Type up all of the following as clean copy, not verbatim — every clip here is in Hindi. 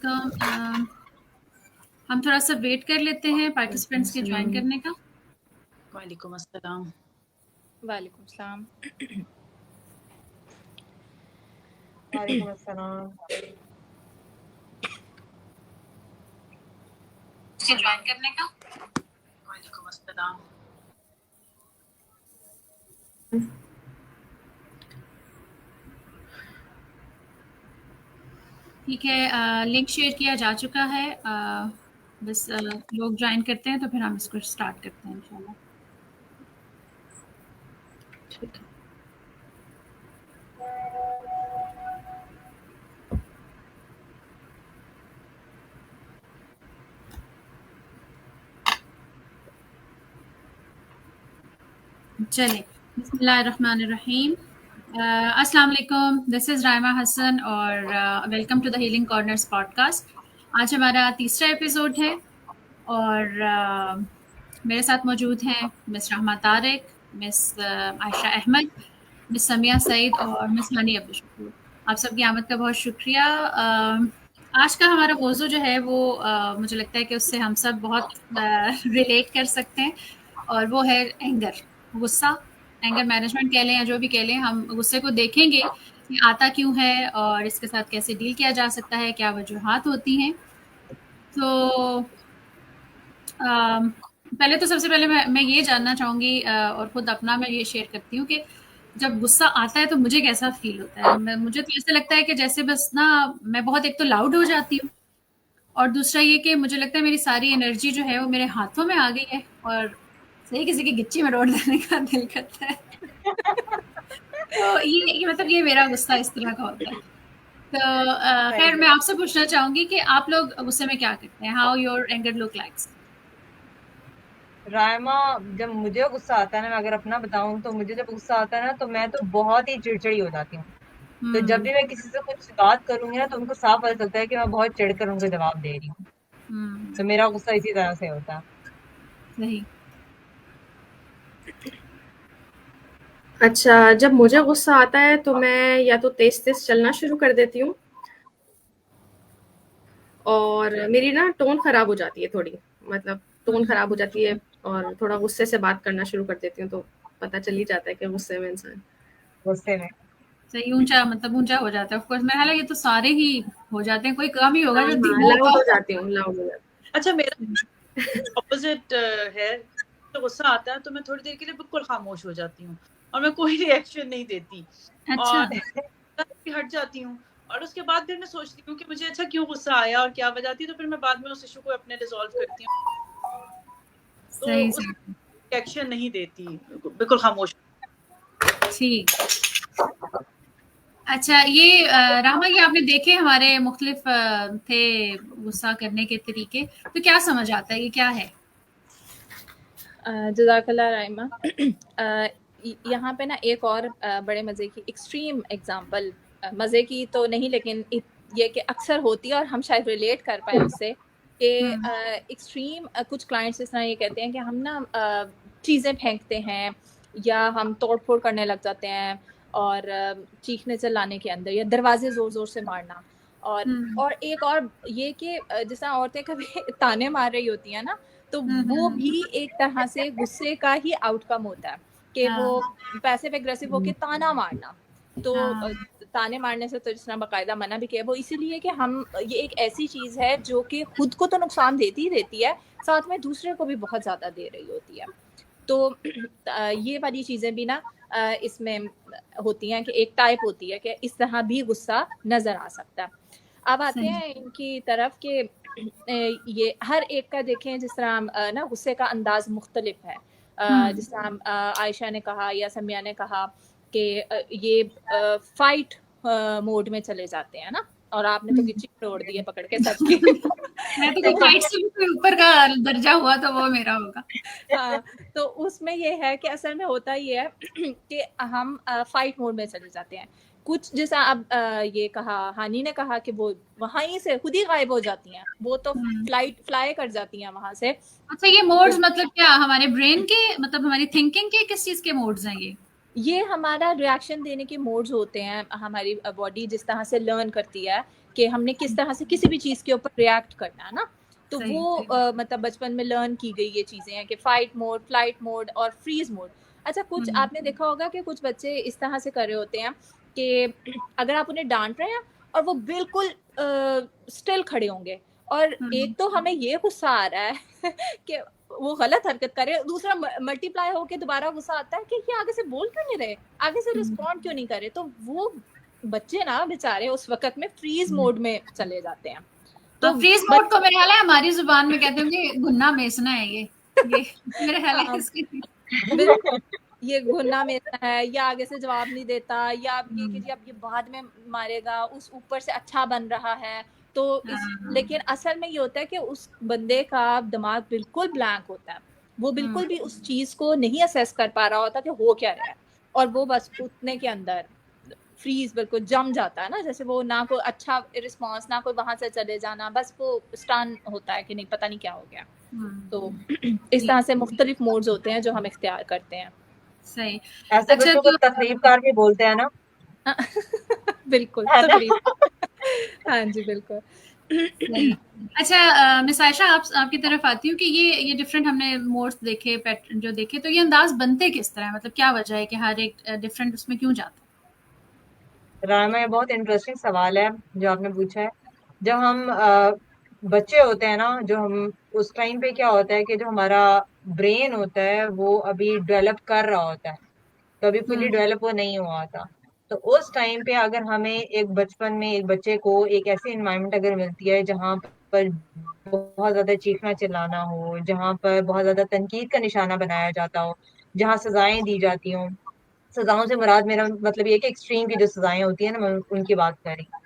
वालेकुम। हम थोड़ा सा वेट कर लेते हैं पार्टिसिपेंट्स के ज्वाइन करने का। वालेकुम अस्सलाम। वालेकुम सलाम। वालेकुम अस्सलाम। ज्वाइन करने का। वालेकुम अस्सलाम। ठीक है, लिंक शेयर किया जा चुका है। बस लोग ज्वाइन करते हैं तो फिर हम इसको स्टार्ट करते हैं इंशाल्लाह। ठीक है। चलिए, बिस्मिल्लाहिर्रहमानिर्रहीम। अस्सलाम वालेकुम, दिस इज़ राइमा हसन और welcome to the healing corners podcast. आज हमारा तीसरा एपिसोड है और मेरे साथ मौजूद हैं miss Rahma Tariq, miss Ayesha Ahmad, miss Samia Saeed और मिस हानी अब्दुल शकूर। आप सबकी आमद का बहुत शुक्रिया। आज का हमारा मौजू जो है वो मुझे लगता है कि उससे हम सब बहुत रिलेट कर सकते हैं और वो है एंगर, गुस्सा। एंगर मैनेजमेंट कह लें या जो भी कह लें, हम गुस्से को देखेंगे कि आता क्यों है और इसके साथ कैसे डील किया जा सकता है, क्या वजूहात होती हैं। तो पहले तो सबसे पहले मैं ये जानना चाहूँगी और खुद अपना मैं ये शेयर करती हूँ कि जब गुस्सा आता है तो मुझे कैसा फ़ील होता है। मुझे तो ऐसा लगता है कि जैसे बस ना मैं बहुत एक तो लाउड हो जाती हूँ और दूसरा ये कि मुझे लगता है मेरी सारी एनर्जी जो है वो मेरे हाथों में आ गई है और सही किसी की गिच्ची में रोड़ देने का दिल करता है। तो ये मतलब ये मेरा गुस्सा इस तरह का होता है। तो खैर मैं आपसे पूछना चाहूँगी कि आप लोग गुस्से में क्या करते हैं? How your anger look likes? Raima, जब मुझे गुस्सा आता है ना, मैं अगर अपना बताऊं तो मुझे जब गुस्सा आता है ना तो मैं तो बहुत ही चिड़चिड़ी हो जाती हूँ। तो जब भी मैं किसी से कुछ बात करूंगी ना तो उनको साफ पता चलता है कि मैं बहुत चिढ़कर उनको जवाब दे रही हूँ। तो मेरा गुस्सा इसी तरह से होता है। सही। अच्छा, जब मुझे गुस्सा आता है तो मैं या तो तेज-तेज चलना शुरू कर देती हूँ और मेरी ना टोन खराब हो जाती है थोड़ी, मतलब टोन खराब हो जाती है और थोड़ा गुस्से से बात करना शुरू कर देती हूँ, तो पता चल ही जाता है कि गुस्से में इंसान गुस्से में सही ऊंचा मतलब ऊंचा हो जाता है। ऑफ कोर्स मेरे ख्याल है ये तो सारे ही हो जाते हैं, कोई कम ही होगा जो धीमा लाउड हो होगा। जाती हूँ, लाउड हो जाती अच्छा, मेरा ऑपोजिट है। तो गुस्सा आता है तो मैं थोड़ी देर के लिए बिल्कुल खामोश हो जाती हूँ और मैं कोई रिएक्शन नहीं देती अच्छा। और हट जाती हूँ। और उसके बाद फिर मैं सोचती हूँ कि मुझे अच्छा क्यों गुस्सा आया और क्या वजह थी, तो फिर मैं बाद में उस इशू को अपने रिजॉल्व करती हूँ। तो सही उस सही। रिएक्शन नहीं देती, बिल्कुल खामोश। ठीक। अच्छा, ये रामा, ये आपने देखे हमारे मुख्तलिफ थे गुस्सा करने के तरीके, तो क्या समझ आता है ये क्या है? जज़ाकल्लाह राइमा। यहाँ पे ना एक और बड़े मज़े की एक्सट्रीम एग्जांपल, मज़े की तो नहीं लेकिन ये कि अक्सर होती है और हम शायद रिलेट कर पाए उससे कि एक्सट्रीम कुछ क्लाइंट्स इस तरह ये कहते हैं कि हम ना चीज़ें फेंकते हैं या हम तोड़ फोड़ करने लग जाते हैं और चीखने चिल्लाने के अंदर या दरवाजे ज़ोर ज़ोर से मारना और एक और ये कि जिस तरह औरतें कभी ताने मार रही होती हैं ना, तो वो भी एक तरह से गुस्से का ही आउटकम होता है कि वो पैसिव एग्रेसिव होके ताना मारना। तो ताने मारने से तो जिस तरह बाकायदा मना भी किया, वो इसीलिए कि हम ये एक ऐसी चीज़ है जो कि खुद को तो नुकसान देती ही देती है, साथ में दूसरे को भी बहुत ज़्यादा दे रही होती है। तो ये वाली चीज़ें भी ना इसमें होती हैं कि एक टाइप होती है कि इस तरह भी गुस्सा नज़र आ सकता है। अब आते हैं इनकी तरफ कि ये हर एक का देखें जिस तरह ना गुस्से का अंदाज मुख्तलिफ है। जिस तरह आयशा ने कहा या समिया ने कहा कि ये फाइट मोड में चले जाते हैं ना, और आपने तो गिच्ची तोड़ दी है पकड़ के सबकी। मैं तो फाइट से भी कोई ऊपर का दर्जा हुआ तो वो मेरा होगा। हाँ, तो उसमें ये है कि असल में होता ये है कि हम फाइट मोड में चले जाते हैं। कुछ जैसा अब ये कहा, हानी ने कहा कि वो वहीं से खुद ही गायब हो जाती हैं, वो तो फ्लाई कर जाती हैं वहां से। अच्छा, ये मोड्स मतलब क्या हमारे ब्रेन के, मतलब हमारी थिंकिंग के किस चीज के मोड्स हैं ये हमारा रिएक्शन देने के मोड्स होते हैं। हमारी बॉडी जिस तरह से लर्न करती है कि हमने किस तरह से किसी भी चीज़ के ऊपर रिएक्ट करना है ना। तो सही, वो सही। मतलब बचपन में लर्न की गई ये चीज़ें हैं कि फाइट मोड, फ्लाइट मोड और फ्रीज मोड। अच्छा, कुछ आपने देखा होगा कि कुछ बच्चे इस तरह से कर रहे होते हैं कि अगर आप उन्हें डांट रहे हैं और वो बिल्कुल स्टिल खड़े होंगे, और एक तो हमें ये गुस्सा आ रहा है कि वो गलत हरकत करे, दूसरा मल्टीप्लाई होके दोबारा गुस्सा आता है कि ये आगे से बोल क्यों नहीं रहे, आगे से रिस्पॉन्ड क्यों नहीं करे। तो वो बच्चे ना बेचारे उस वक्त में फ्रीज मोड में चले जाते हैं। तो फ्रीज मोड को मेरे ख्याल है हमारी जुबान में कहते होंगे गुन्ना मेसना है ये मेरे ख्याल है इसके बिल्कुल ये घुना मेरा है, या आगे से जवाब नहीं देता, या ये कि जी अब ये बाद में मारेगा, उस ऊपर से अच्छा बन रहा है। तो लेकिन असल में ये होता है कि उस बंदे का दिमाग बिल्कुल ब्लैंक होता है, वो बिल्कुल भी उस चीज को नहीं असेस कर पा रहा होता कि हो क्या रहा है, और वो बस उतने के अंदर फ्रीज बिल्कुल जम जाता है ना, जैसे वो ना कोई अच्छा रिस्पॉन्स, ना कोई वहां से चले जाना, बस वो स्टन होता है कि नहीं पता नहीं क्या हो गया। तो इस तरह से मुख्तलिफ मोड्स होते हैं जो हम इख्तियार करते हैं। सही। ऐसे अच्छा, बच्चों को तकरीबकार भी बोलते हैं ना। बिल्कुल है ना? तकरीब हाँ जी बिल्कुल। सही। अच्छा, मिस आयशा, आपकी तरफ आती हूँ कि ये डिफरेंट हमने मोड्स देखे, पैटर्न जो देखे, तो ये अंदाज बनते किस तरह है, मतलब क्या वजह है कि हर एक डिफरेंट उसमें क्यों जाता रामा, ये बहुत इंटरेस्टिंग सवाल है जो आपने पूछा है। जब हम बच्चे होते हैं ना, जो हम उस टाइम पे क्या होता है कि जो हमारा ब्रेन होता है वो अभी डेवलप कर रहा होता है, तो अभी फुली डेवलप वो नहीं हुआ होता। तो उस टाइम पे अगर हमें एक बचपन में एक बच्चे को एक ऐसी एनवायरनमेंट अगर मिलती है जहाँ पर बहुत ज्यादा चीखना चिल्लाना हो, जहाँ पर बहुत ज्यादा तनकीद का निशाना बनाया जाता हो, जहाँ सजाएं दी जाती हों। सजाओं से मुराद मेरा मतलब ये कि एक्सट्रीम की जो सजाएं होती है ना, मैं उनकी बात कर रही हूँ।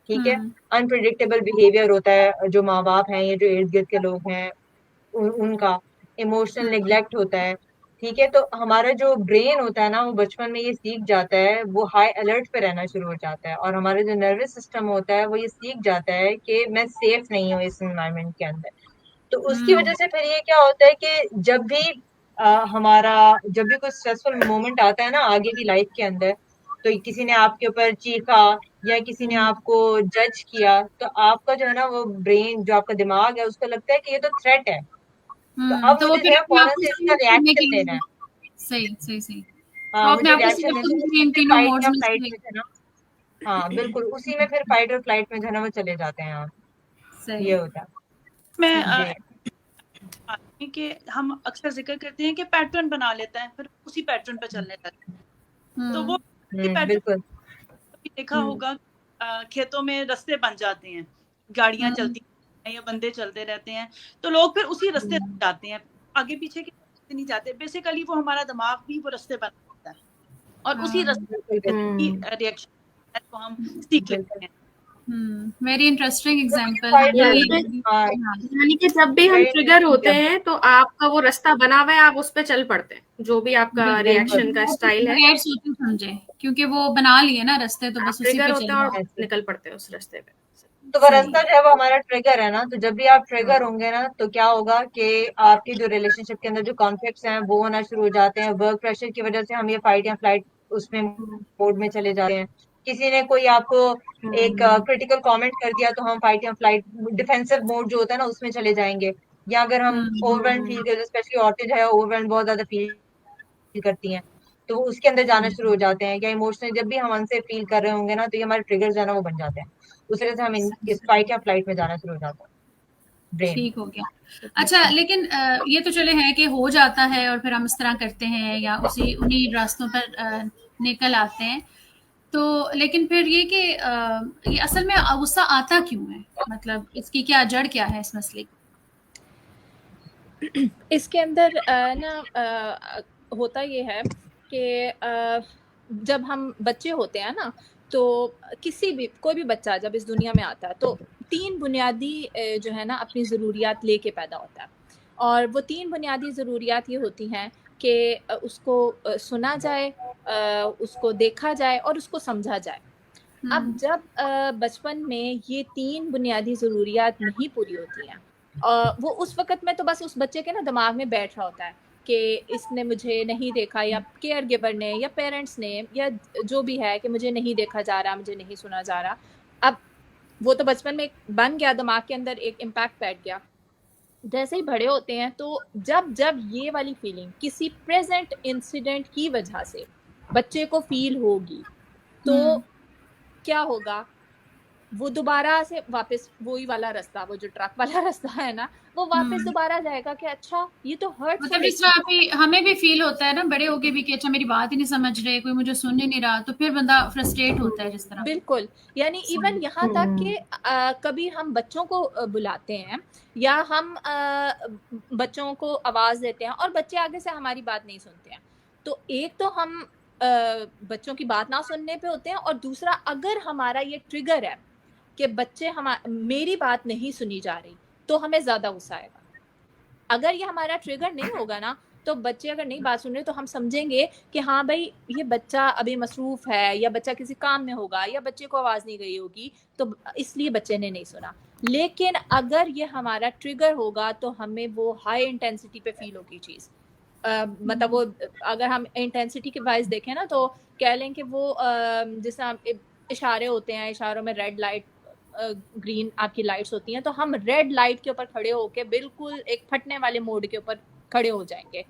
ठीक है। अनप्रिडिक्टेबल बिहेवियर होता है जो माँ बाप हैं या जो इर्द गिर्द के लोग हैं उनका। इमोशनल नेग्लेक्ट होता है। ठीक है। तो हमारा जो ब्रेन होता है ना, वो बचपन में ये सीख जाता है, वो हाई अलर्ट पे रहना शुरू हो जाता है, और हमारा जो नर्वस सिस्टम होता है वो ये सीख जाता है कि मैं सेफ नहीं हूँ इस एनवायरनमेंट के अंदर। तो उसकी वजह से फिर ये क्या होता है कि जब भी हमारा जब भी कोई स्ट्रेसफुल मोमेंट आता है ना आगे की लाइफ के अंदर, तो किसी ने आपके ऊपर चीखा या किसी ने आपको जज किया, तो आपका जो है ना वो ब्रेन, जो आपका दिमाग है, उसको लगता है कि ये तो थ्रेट है, तो अब तो वो मुझे जो फिर है अपने आप फौरन को से इसका सेफ करने के रिएक्शन देना लिए है। सही, सही, सही। वो हाँ, अपने मुझे आप को रिएक्शन सेफ देना है, करने तो के लिए इन फिर तीनों फाइट मोड्स या में फ्लाइट से में जो है ना, हाँ बिल्कुल, उसी में फिर फाइट और फ्लाइट में जो है ना वो चले जाते हैं आप। सही। ये होता है मैं जी। कि हम अक्सर जिक्र करते हैं कि पैटर्न बना लेते हैं, फिर उसी पैटर्न पर चलने लगते हैं। तो वो पैटर्न बिल्कुल। देखा होगा, खेतों में रास्ते बन जाते हैं, गाड़ियां चलती हैं या बंदे चलते रहते हैं, तो लोग फिर उसी रास्ते से जाते हैं, आगे पीछे के रास्ते नहीं जाते। बेसिकली वो हमारा दिमाग भी वो रास्ते बनाता है, और उसी रास्ते बिल्कुल रिएक्शन को हम सीख बिल्कुल। लेते हैं। वेरी इंटरेस्टिंग तो मुझे एग्जांपल। फाइट हाँ यानी कि जब भी हम वेरी ट्रिगर होते इंटरेस्टिंग। हैं तो आपका वो रास्ता बना हुआ है, आप उस पे चल पड़ते हैं, जो भी आपका रिएक्शन का स्टाइल है, बगैर सोचे समझे, क्योंकि वो बना लिए ना रास्ते, तो आप बस उसी ट्रिगर पे होते हैं चल और ऐसे निकल पड़ते हैं उस रास्ते पे। तो वो सही। रास्ता जो है वो हमारा ट्रिगर है ना, तो जब भी आप ट्रिगर होंगे ना, तो क्या होगा कि आपके जो रिलेशनशिप के अंदर जो कॉन्फ्लिक्ट्स हैं वो होना शुरू हो जाते हैं। वर्क प्रेशर की वजह से हम ये फाइट या फ्लाइट उसमें मोड में चले जाते हैं। किसी ने कोई आपको एक क्रिटिकल कमेंट कर दिया, तो हम फाइट या फ्लाइट डिफेंसिव मोड जो होता है ना उसमें चले जाएंगे। या अगर हम ओवरवेल्म फील करते, स्पेशली औरतें जो है ओवरवेल्म बहुत ज्यादा फील करती हैं, तो वो उसके अंदर जाना शुरू हो जाते हैं। या इमोशनल जब भी हम अनसेफ फील कर रहे होंगे ना, तो ये हमारे ट्रिगर्स जो है ना वो बन जाते हैं। उस वजह से हम इस फाइट या फ्लाइट में जाना शुरू हो जाता है ब्रेन। ठीक हो गया। अच्छा, लेकिन ये तो चले है कि हो जाता है और फिर हम इस तरह करते हैं या उन्हीं रास्तों पर निकल आते हैं। तो लेकिन फिर ये कि ये असल में गुस्सा आता क्यों है, मतलब इसकी क्या जड़ क्या है इस मसले की? इसके अंदर होता ये है कि जब हम बच्चे होते हैं ना, तो कोई भी बच्चा जब इस दुनिया में आता है तो 3 बुनियादी जो है ना अपनी ज़रूरियात लेके पैदा होता है, और वो 3 बुनियादी ज़रूरियात ये होती हैं कि उसको सुना जाए, उसको देखा जाए और उसको समझा जाए। अब जब बचपन में ये 3 बुनियादी ज़रूरियात नहीं पूरी होती हैं, वो उस वक़्त में तो बस उस बच्चे के ना दिमाग में बैठ रहा होता है कि इसने मुझे नहीं देखा, या केयर गिवर ने या पेरेंट्स ने या जो भी है कि मुझे नहीं देखा जा रहा, मुझे नहीं सुना जा रहा। अब वो तो बचपन में एक बन गया, दिमाग के अंदर एक इम्पैक्ट बैठ गया। जैसे ही बड़े होते हैं तो जब जब ये वाली फीलिंग किसी प्रेजेंट इंसिडेंट की वजह से बच्चे को फील होगी, तो क्या होगा, वो दोबारा से वापस वही वाला रास्ता, वो जो ट्रक वाला रास्ता है ना, वो वापस दोबारा जाएगा कि अच्छा ये तो मतलब जिस तरह अभी हमें भी फील होता है ना बड़े होके भी कि अच्छा मेरी बात ही नहीं समझ रहे, कोई मुझे सुन ही नहीं रहा, तो फिर बंदा फ्रस्ट्रेट होता है जिस तरह। बिल्कुल, यानी इवन यहाँ तक कि कभी हम बच्चों को बुलाते हैं या हम बच्चों को आवाज देते हैं और बच्चे आगे से हमारी बात नहीं सुनते हैं, तो एक तो हम बच्चों की बात ना सुनने पे होते हैं, और दूसरा अगर हमारा ये ट्रिगर है कि बच्चे मेरी बात नहीं सुनी जा रही, तो हमें ज्यादा गुस्सा आएगा। अगर ये हमारा ट्रिगर नहीं होगा ना, तो बच्चे अगर नहीं बात सुन रहे तो हम समझेंगे कि हाँ भाई ये बच्चा अभी मसरूफ है, या बच्चा किसी काम में होगा, या बच्चे को आवाज नहीं गई होगी, तो इसलिए बच्चे ने नहीं सुना। लेकिन अगर ये हमारा ट्रिगर होगा तो हमें वो हाई इंटेंसिटी पे फील होगी चीज। मतलब वो अगर हम इंटेंसिटी के वाइज देखें ना, तो कह लें कि वो जिस इशारे होते हैं, इशारों में रेड लाइट ग्रीन आपकी लाइट्स होती हैं, तो हम रेड लाइट के ऊपर खड़े होके बिल्कुल एक फटने वाले मोड के ऊपर खड़े हो जाएंगे।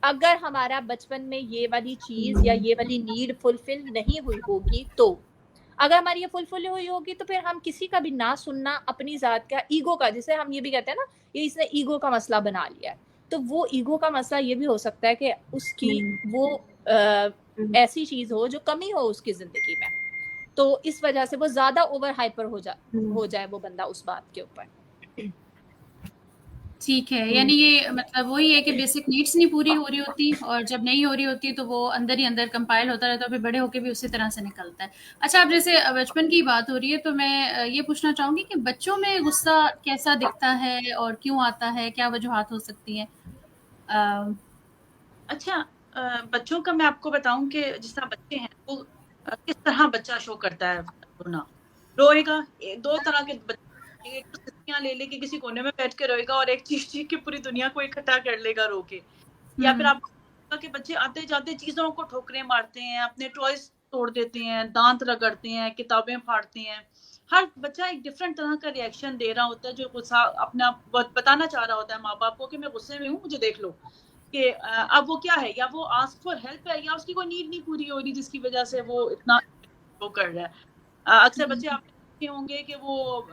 अगर हमारा बचपन में ये वाली चीज या ये वाली नीड फुलफिल नहीं हुई होगी, तो अगर हमारी ये फुलफिल हुई होगी तो फिर हम किसी का भी ना सुनना, अपनी जात का ईगो का, जिसे हम ये भी कहते हैं ना, ये इसने ईगो का मसला बना लिया है, तो वो ईगो का मसला ये भी हो सकता है कि उसकी वो ऐसी चीज हो जो कमी हो उसकी जिंदगी में, तो इस वजह से वो ज्यादा ओवर हाइपर हो जाए वो बंदा उस बात के ऊपर। ठीक है, यानी ये मतलब वही है कि बेसिक नीड्स नहीं पूरी हो रही होती, और जब नहीं हो रही होती तो वो अंदर ही अंदर कंपाइल होता रहता है, फिर बड़े होके भी उसी तरह से निकलता है। अच्छा, अब जैसे बचपन की बात हो रही है तो मैं ये पूछना चाहूंगी कि बच्चों में गुस्सा कैसा दिखता है और क्यों आता है, क्या वजूहात हो सकती हैं? अच्छा, बच्चों का मैं आपको बताऊं कि जिस तरह बच्चे हैं वो किस तरह बच्चा शो करता है रोना। रोएगा, दो तरह के बच्चे, एक तो सिस्कियां ले लेके किसी कोने में बैठ के रोएगा, और एक चीख चीख के पूरी दुनिया को इकट्ठा कर लेगा रो के। या फिर आप के बच्चे आते जाते चीजों को ठोकरे मारते हैं, अपने टॉयज तोड़ देते हैं, दांत रगड़ते हैं, किताबें फाड़ते हैं। हर बच्चा एक डिफरेंट तरह का रिएक्शन दे रहा होता है, जो गुस्सा अपना बताना चाह रहा होता है माँ बाप को कि मैं गुस्से में हूँ, मुझे देख लो। कि अब वो क्या है, या वो आस्क फॉर हेल्प है, या उसकी कोई नीड नहीं पूरी हो रही जिसकी वजह से वो इतना वो कर रहा है। अक्सर बच्चे आप देखे होंगे कि वो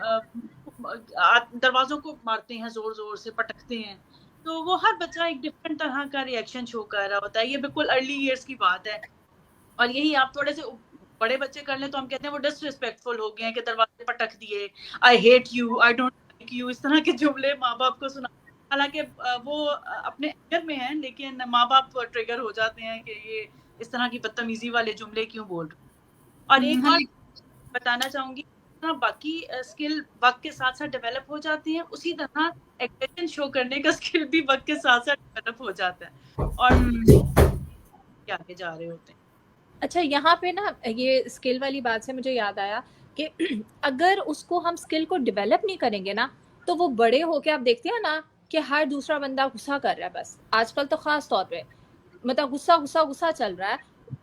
दरवाजों को मारते हैं, जोर जोर से पटकते हैं। तो वो हर बच्चा एक डिफरेंट तरह का रिएक्शन शो कर रहा होता है। ये बिल्कुल अर्ली ईयर्स की बात है, और यही आप थोड़े से बड़े बच्चे कर लें तो हम कहते हैं वो डिसरिस्पेक्टफुल हो गए हैं कि दरवाजे पटक दिए, I hate you, I don't like you, इस तरह के जुमले माँ बाप को सुना। हालांकि वो अपने एंगर में हैं, लेकिन माँ बाप ट्रिगर हो जाते हैं कि ये इस तरह की बदतमीजी वाले जुमले क्यों बोल रहे। और एक और बताना चाहूंगी, बाकी स्किल वक्त के साथ साथ डेवलप हो जाती हैं, उसी तरह एक्सप्रेशन शो करने का स्किल भी वक्त के साथ साथ डेवलप हो जाता है, और आगे जा रहे होते हैं। अच्छा, यहाँ पे ना ये स्किल वाली बात से मुझे याद आया कि अगर उसको हम स्किल को डेवलप नहीं करेंगे ना, तो वो बड़े होके आप देखते हैं ना कि हर दूसरा बंदा गुस्सा कर रहा है। बस आजकल तो खास तौर पे मतलब गुस्सा गुस्सा गुस्सा चल रहा है,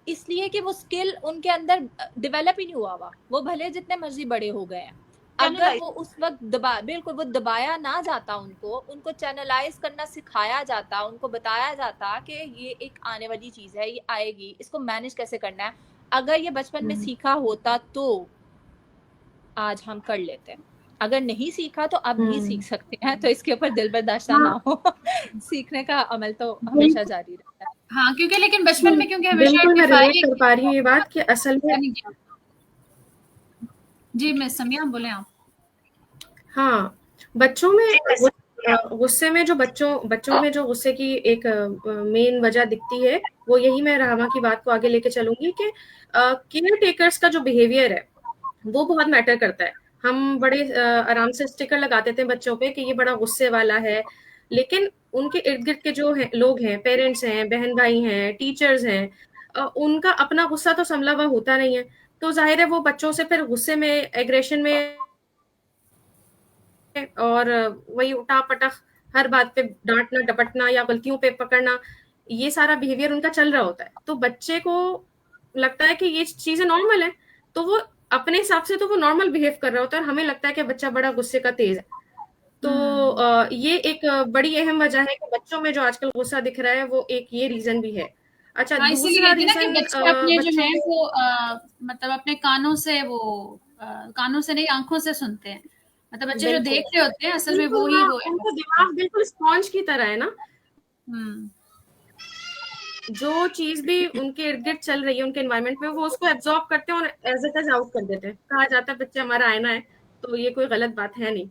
इसलिए कि वो स्किल उनके अंदर डेवलप ही नहीं हुआ। वो भले जितने मर्जी बड़े हो गए हैं, अगर वो उस वक्त बिल्कुल वो दबाया ना जाता, उनको चैनलाइज करना सिखाया जाता, उनको बताया जाता कि ये एक आने वाली चीज है, ये आएगी, इसको मैनेज कैसे करना है, अगर ये बचपन में सीखा होता तो आज हम कर लेते। अगर नहीं सीखा तो अब नहीं सीख सकते हैं, तो इसके ऊपर दिल बर्दाश्ता ना हो। सीखने का अमल तो हमेशा जारी रहता है। हाँ, क्योंकि लेकिन बचपन में क्योंकि हमेशा बिल्कुल मैं रिलेट कर पा रही हूँ ये बात कि असल में। जी मिस समिया, बोले आप। हाँ, बच्चों में गुस्से में जो बच्चों में जो गुस्से की एक मेन वजह दिखती है, वो यही मैं रामा की बात को आगे लेके चलूंगी कि केयर टेकर्स का जो बिहेवियर है वो बहुत मैटर करता है। हम बड़े आराम से स्टिकर लगाते थे बच्चों पे कि ये बड़ा गुस्से वाला है, लेकिन उनके इर्द गिर्द के जो है लोग हैं, पेरेंट्स हैं, बहन भाई हैं, टीचर्स हैं, उनका अपना गुस्सा तो संभला हुआ होता नहीं है, तो जाहिर है वो बच्चों से फिर गुस्से में, एग्रेशन में और वही उठा पटक, हर बात पे डांटना, डपटना या गलतियों पे पकड़ना, ये सारा बिहेवियर उनका चल रहा होता है। तो बच्चे को लगता है कि ये चीजें नॉर्मल है, तो वो अपने हिसाब से तो वो नॉर्मल बिहेव कर रहा होता है और हमें लगता है कि बच्चा बड़ा गुस्से का तेज है। तो ये एक बड़ी अहम वजह है कि बच्चों में जो आजकल गुस्सा दिख रहा है वो एक ये रीजन भी है। अच्छा, हाँ, इसीलिए दूसरा कहते हैं ना कि रीजन बच्चे अपने जो बच्चों हैं में वो मतलब अपने कानों से वो कानों से नहीं आंखों से सुनते हैं। मतलब बच्चे जो बिल्कुल देख रहे होते हैं असल में बिल्कुल, वो ही हाँ, वो है। उनका दिमाग बिल्कुल स्पॉन्ज की तरह है ना, हम्म जो चीज भी उनके इर्द गिर्द चल रही है उनके एनवायरनमेंट में वो उसको एब्जॉर्ब करते हैं और एज इट इज आउट कर देते हैं। कहा जाता है बच्चे हमारा आईना है, तो ये कोई गलत बात है नहीं,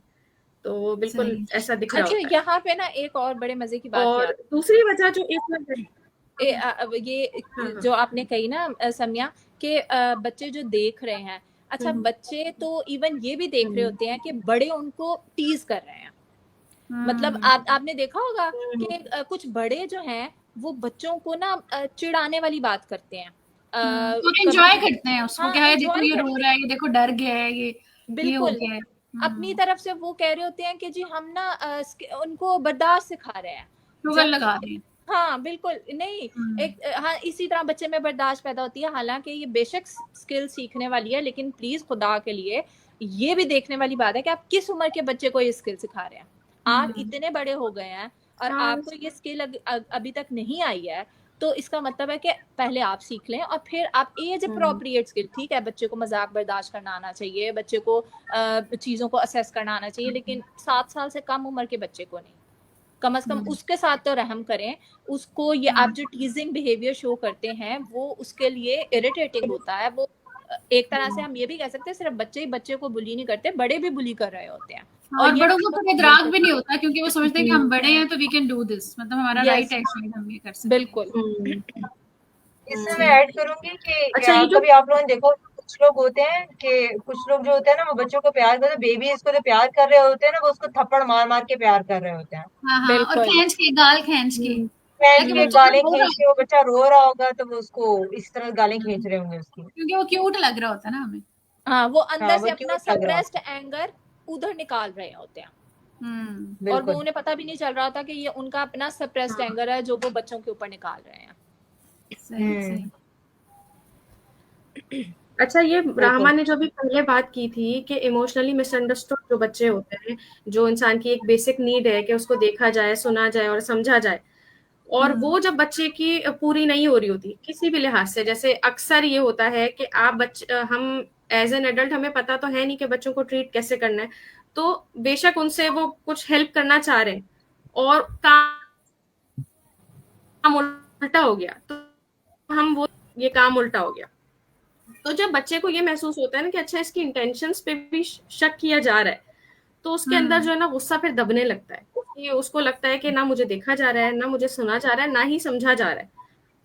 तो वो बिल्कुल सही। ऐसा दिख रहा अच्छा, होता है। यहाँ पे ना एक और बड़े मजे की बात और याद दूसरी वजह जो एक अब ये हाँ हाँ जो आपने कही ना समिया कि बच्चे जो देख रहे हैं, अच्छा बच्चे तो इवन ये भी देख रहे होते हैं कि बड़े उनको टीज कर रहे हैं। मतलब आपने देखा होगा कि कुछ बड़े जो हैं वो बच्चों को ना चिढ़ाने वाली बात करते हैं। और कभी एंजॉय करते हैं उसको हाँ कि हाय देखो एंजॉय ये रो करते रहा हैं, है, ये देखो डर गया है, ये हो बिल्कुल। गया है। अपनी तरफ से वो कह रहे होते हैं कि जी हम ना उनको बर्दाश्त सिखा रहे हैं। शुगर जब लगा रहे हैं। हाँ बिल्कुल नहीं, एक हाँ इसी तरह बच्चे में बर्दाश्त पैदा होती है। हालांकि ये बेशक स्किल सीखने वाली है, लेकिन प्लीज खुदा के लिए ये भी देखने वाली बात है कि आप किस उम्र के बच्चे को ये स्किल सिखा रहे हैं। आप इतने बड़े हो गए हैं और हाँ आपको ये स्किल अभी तक नहीं आई है, तो इसका मतलब है कि पहले आप सीख लें और फिर आप एज अप्रोप्रिएट स्किल, ठीक है बच्चे को मजाक बर्दाश्त करना आना चाहिए, बच्चे को चीजों को असेस करना आना चाहिए, लेकिन 7 साल से कम उम्र के बच्चे को नहीं। कम से कम उसके साथ तो रहम करें। उसको ये आप जो टीजिंग बिहेवियर शो करते हैं वो उसके लिए इरिटेटिंग होता है। वो एक तरह से हम ये भी कह सकते हैं सिर्फ बच्चे ही बच्चे को बुली नहीं करते, बड़े भी बुली कर रहे होते हैं। और ये बड़ों को तो इदराक भी नहीं होता क्योंकि वो सोचते हैं कि हम बड़े हैं तो वी कैन डू दिस, मतलब हमारा राइट यस है, शायद हम ये कर सकते हैं। बिल्कुल। इसमें मैं ऐड करूंगी कि अच्छा, ये जो कभी आप लोगों ने देखो कुछ लोग होते हैं कि कुछ लोग जो होते हैं ना वो बच्चों को प्यार करते हैं, बेबी इसको जो प्यार कर रहे होते हैं ना वो उसको थप्पड़ मार मार के प्यार कर रहे होते हैं, हाँ हाँ, और बिल्कुल खींच के गाल खींच के, पहन ताकि के बच्चा गालें रो रहा खींच हो, के, वो बच्चा रो रहा होगा तो वो उसको इस तरह गालें खींच रहे होंगे उसकी। क्योंकि वो क्यूट लग रहा होता है ना हमें। हाँ वो हाँ अंदर वो से अपना क्यूट लग रहा सप्रेस्ड होता एंगर उधर निकाल रहे होते हैं हम्म और वो बिल्कुल। उन्हें पता भी नहीं चल रहा था कि ये उनका अपना सप्रेस्ड एंगर है जो वो बच्चों के ऊपर निकाल रहे हैं। सही सही। अच्छा, ये बिल्कुल राहमा ने जो भी पहले बात की थी कि इमोशनली मिसअंडरस्टूड जो बच्चे होते हैं, जो इंसान की एक बेसिक नीड है कि उसको देखा जाए, सुना जाए और समझा जाए, और वो जब बच्चे की पूरी नहीं हो रही होती किसी भी लिहाज से, जैसे अक्सर ये होता है कि हम एज एन एडल्ट हमें पता तो है नहीं कि बच्चों को ट्रीट कैसे करना है, तो बेशक उनसे वो कुछ हेल्प करना चाह रहे हैं और काम उल्टा हो गया, तो हम वो ये काम उल्टा हो गया। तो जब बच्चे को ये महसूस होता है ना कि अच्छा इसकी इंटेंशंस पे भी शक किया जा रहा है, तो उसके अंदर जो है ना गुस्सा फिर दबने लगता है, क्योंकि उसको लगता है कि ना मुझे देखा जा रहा है, ना मुझे सुना जा रहा है, ना ही समझा जा रहा है।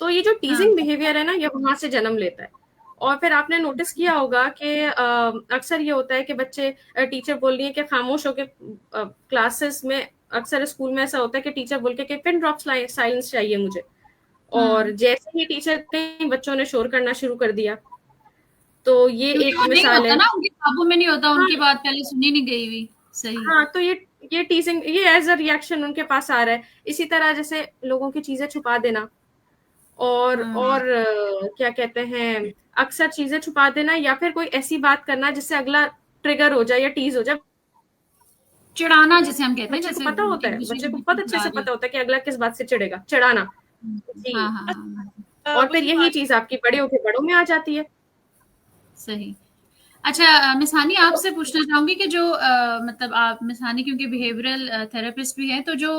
तो ये जो टीजिंग बिहेवियर है ना ये वहां से जन्म लेता है। और फिर आपने नोटिस किया होगा कि अक्सर ये होता है कि बच्चे, टीचर बोल रही है कि खामोश होके क्लासेस में, अक्सर स्कूल में ऐसा होता है कि टीचर बोल के पिन ड्रॉप साइलेंस चाहिए मुझे, और जैसे ही टीचर कई बच्चों ने शोर करना शुरू कर दिया, तो ये क्योंकि एक वो नहीं मिसाल होता है। ना, उनके काबू में नहीं होता, हाँ उनकी बात पहले सुनी नहीं गई हुई। सही। हाँ, तो ये टीजिंग, ये एज अ रिएक्शन उनके पास आ रहा है। इसी तरह जैसे लोगों की चीजें छुपा देना, और क्या कहते हैं, अक्सर चीजें छुपा देना या फिर कोई ऐसी बात करना जिससे अगला ट्रिगर हो जाए या टीज हो जाए। चिढ़ाना जिसे हम कहते हैं, बच्चे को जैसे पता होता एक है, दूसरे बच्चे को को बीच बहुत में अच्छे चिढ़ा से दिया। पता होता है कि अगला किस बात से चिढ़ेगा, चिढ़ाना जी। हाँ हाँ हाँ, और फिर वही यही बात चीज आपकी बड़े होके बड़ों में आ जाती है। सही। अच्छा मिस हानी, आपसे पूछना चाहूंगी कि जो मतलब आप मिस हानी क्योंकि बिहेवियरल थेरेपिस्ट भी हैं, तो जो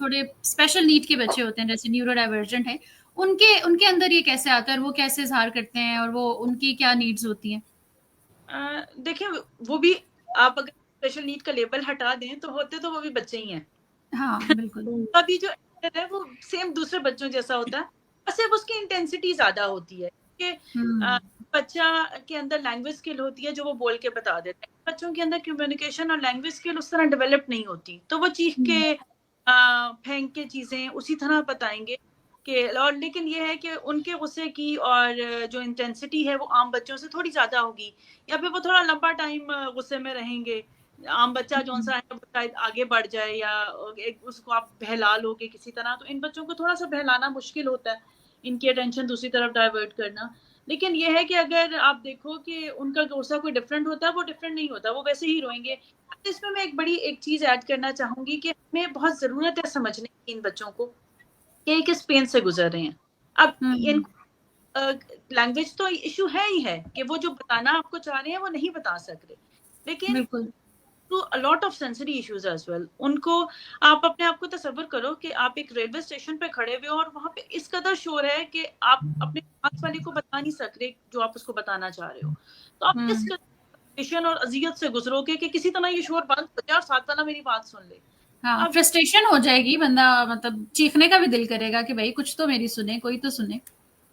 थोड़े स्पेशल नीड के बच्चे होते हैं जैसे न्यूरो डाइवर्जेंट है, उनके उनके अंदर ये कैसे आता है और वो कैसे इजहार करते हैं और वो उनकी क्या नीड्स होती हैं? देखिए वो भी, आप अगर स्पेशल नीड का लेबल हटा दें तो होते तो वो भी बच्चे ही हैं। हाँ बिल्कुल। अभी जो एक्टर है वो सेम दूसरे बच्चों जैसा होता है, और सिर्फ उसकी इंटेंसिटी ज्यादा होती है कि बच्चा के अंदर लैंग्वेज स्किल होती है जो वो बोल के बता देता है। बच्चों के अंदर कम्युनिकेशन और लैंग्वेज स्किल उस तरह डेवलप नहीं होती, तो वो चीख के फेंक के चीजें उसी तरह बताएंगे कि, और लेकिन ये है कि उनके गुस्से की और जो इंटेंसिटी है वो आम बच्चों से थोड़ी ज्यादा होगी, या फिर वो थोड़ा लंबा टाइम गुस्से में रहेंगे। आम बच्चा जो सा है वो शायद आगे बढ़ जाए या उसको आप बहला लोगे किसी तरह, तो इन बच्चों को थोड़ा सा बहलाना मुश्किल होता है, इनकी अटेंशन दूसरी तरफ डाइवर्ट करना। लेकिन ये है कि अगर आप देखो कि उनका गुस्सा कोई डिफरेंट होता है, वो डिफरेंट नहीं होता, वो वैसे ही रोएंगे। इसमें मैं एक बड़ी एक चीज ऐड करना चाहूंगी कि हमें बहुत जरूरत है समझने की इन बच्चों को कि किस पेन से गुजर रहे हैं। अब इनको लैंग्वेज तो इशू है ही है कि वो जो बताना आपको चाह रहे हैं वो नहीं बता सक रहे, लेकिन बिल्कुल to a lot of sensory issues as well. उनको आप अपने आप को तसव्वुर करो कि आप एक रेलवे स्टेशन पे खड़े हुए हो और वहां पे इस कदर शोर है कि आप अपने पास वाले को बता नहीं सक रहे जो आप उसको बताना चाह रहे हो। तो आप किस कदर और अजियत से गुजरोगे कि किसी तरह ये शोर बंद हो जाए और साथ वाला मेरी बात सुन ले। हाँ, फ्रस्ट्रेशन हो जाएगी, बंदा मतलब चीखने का भी दिल करेगा कि भाई कुछ तो मेरी सुने, कोई तो सुने।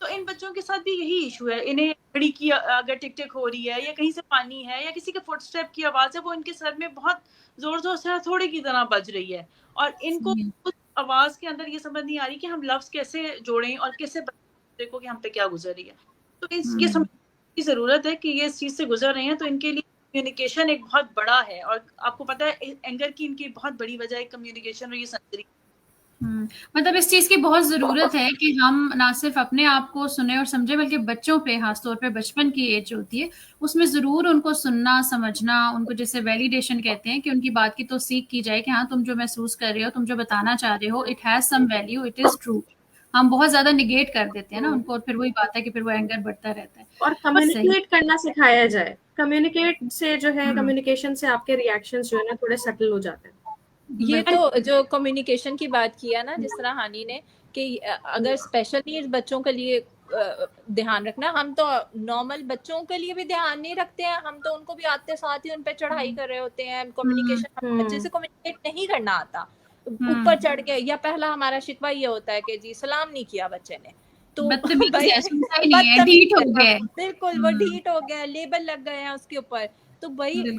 तो इन बच्चों के साथ भी यही इशू है। इन्हें घड़ी की अगर टिक टिक हो रही है या कहीं से पानी है या किसी के फुटस्टेप की आवाज है, वो इनके सर में बहुत जोर जोर से थोड़ी की तरह बज रही है और इनको उस आवाज के अंदर ये समझ नहीं आ रही कि हम लफ्ज कैसे जोड़ें और कैसे देखो कि हम पे क्या गुजर रही है। तो ये समझ की जरूरत है कि ये इस चीज से गुजर रहे हैं। तो इनके लिए कम्युनिकेशन एक बहुत बड़ा है और आपको पता है एंगर की इनकी बहुत बड़ी वजह है कम्युनिकेशन और ये सेंसरी। मतलब इस चीज की बहुत जरूरत है कि हम ना सिर्फ अपने आप को सुने और समझे, बल्कि बच्चों पे, खासतौर पे बचपन की एज होती है उसमें जरूर उनको सुनना समझना, उनको जैसे वैलिडेशन कहते हैं कि उनकी बात की तो सीख की जाए कि हाँ तुम जो महसूस कर रहे हो, तुम जो बताना चाह रहे हो, it has some value, it is true. हम बहुत ज्यादा निगेट कर देते हैं ना उनको, और फिर वही बात है कि फिर वो एंगर बढ़ता रहता है। और कम्युनिकेट करना सिखाया जाए। कम्युनिकेट से जो है, कम्युनिकेशन से आपके रिएक्शंस जो है ना थोड़े सेटल हो जाते हैं। ये तो जो कम्युनिकेशन की बात किया ना, जिस तरह हानि ने, कि अगर स्पेशल नीड्स बच्चों के लिए ध्यान रखना, हम तो नॉर्मल बच्चों के लिए भी ध्यान नहीं रखते हैं। हम तो उनको भी आते साथ ही उन पे चढ़ाई कर रहे होते हैं। कम्युनिकेशन, बच्चे से कम्युनिकेट नहीं करना आता, ऊपर चढ़ के, या पहला हमारा शिकवा ये होता है कि जी सलाम नहीं किया बच्चे ने, तो बिल्कुल वो ढीठ हो गया, लेबल लग गए हैं उसके ऊपर। तो भाई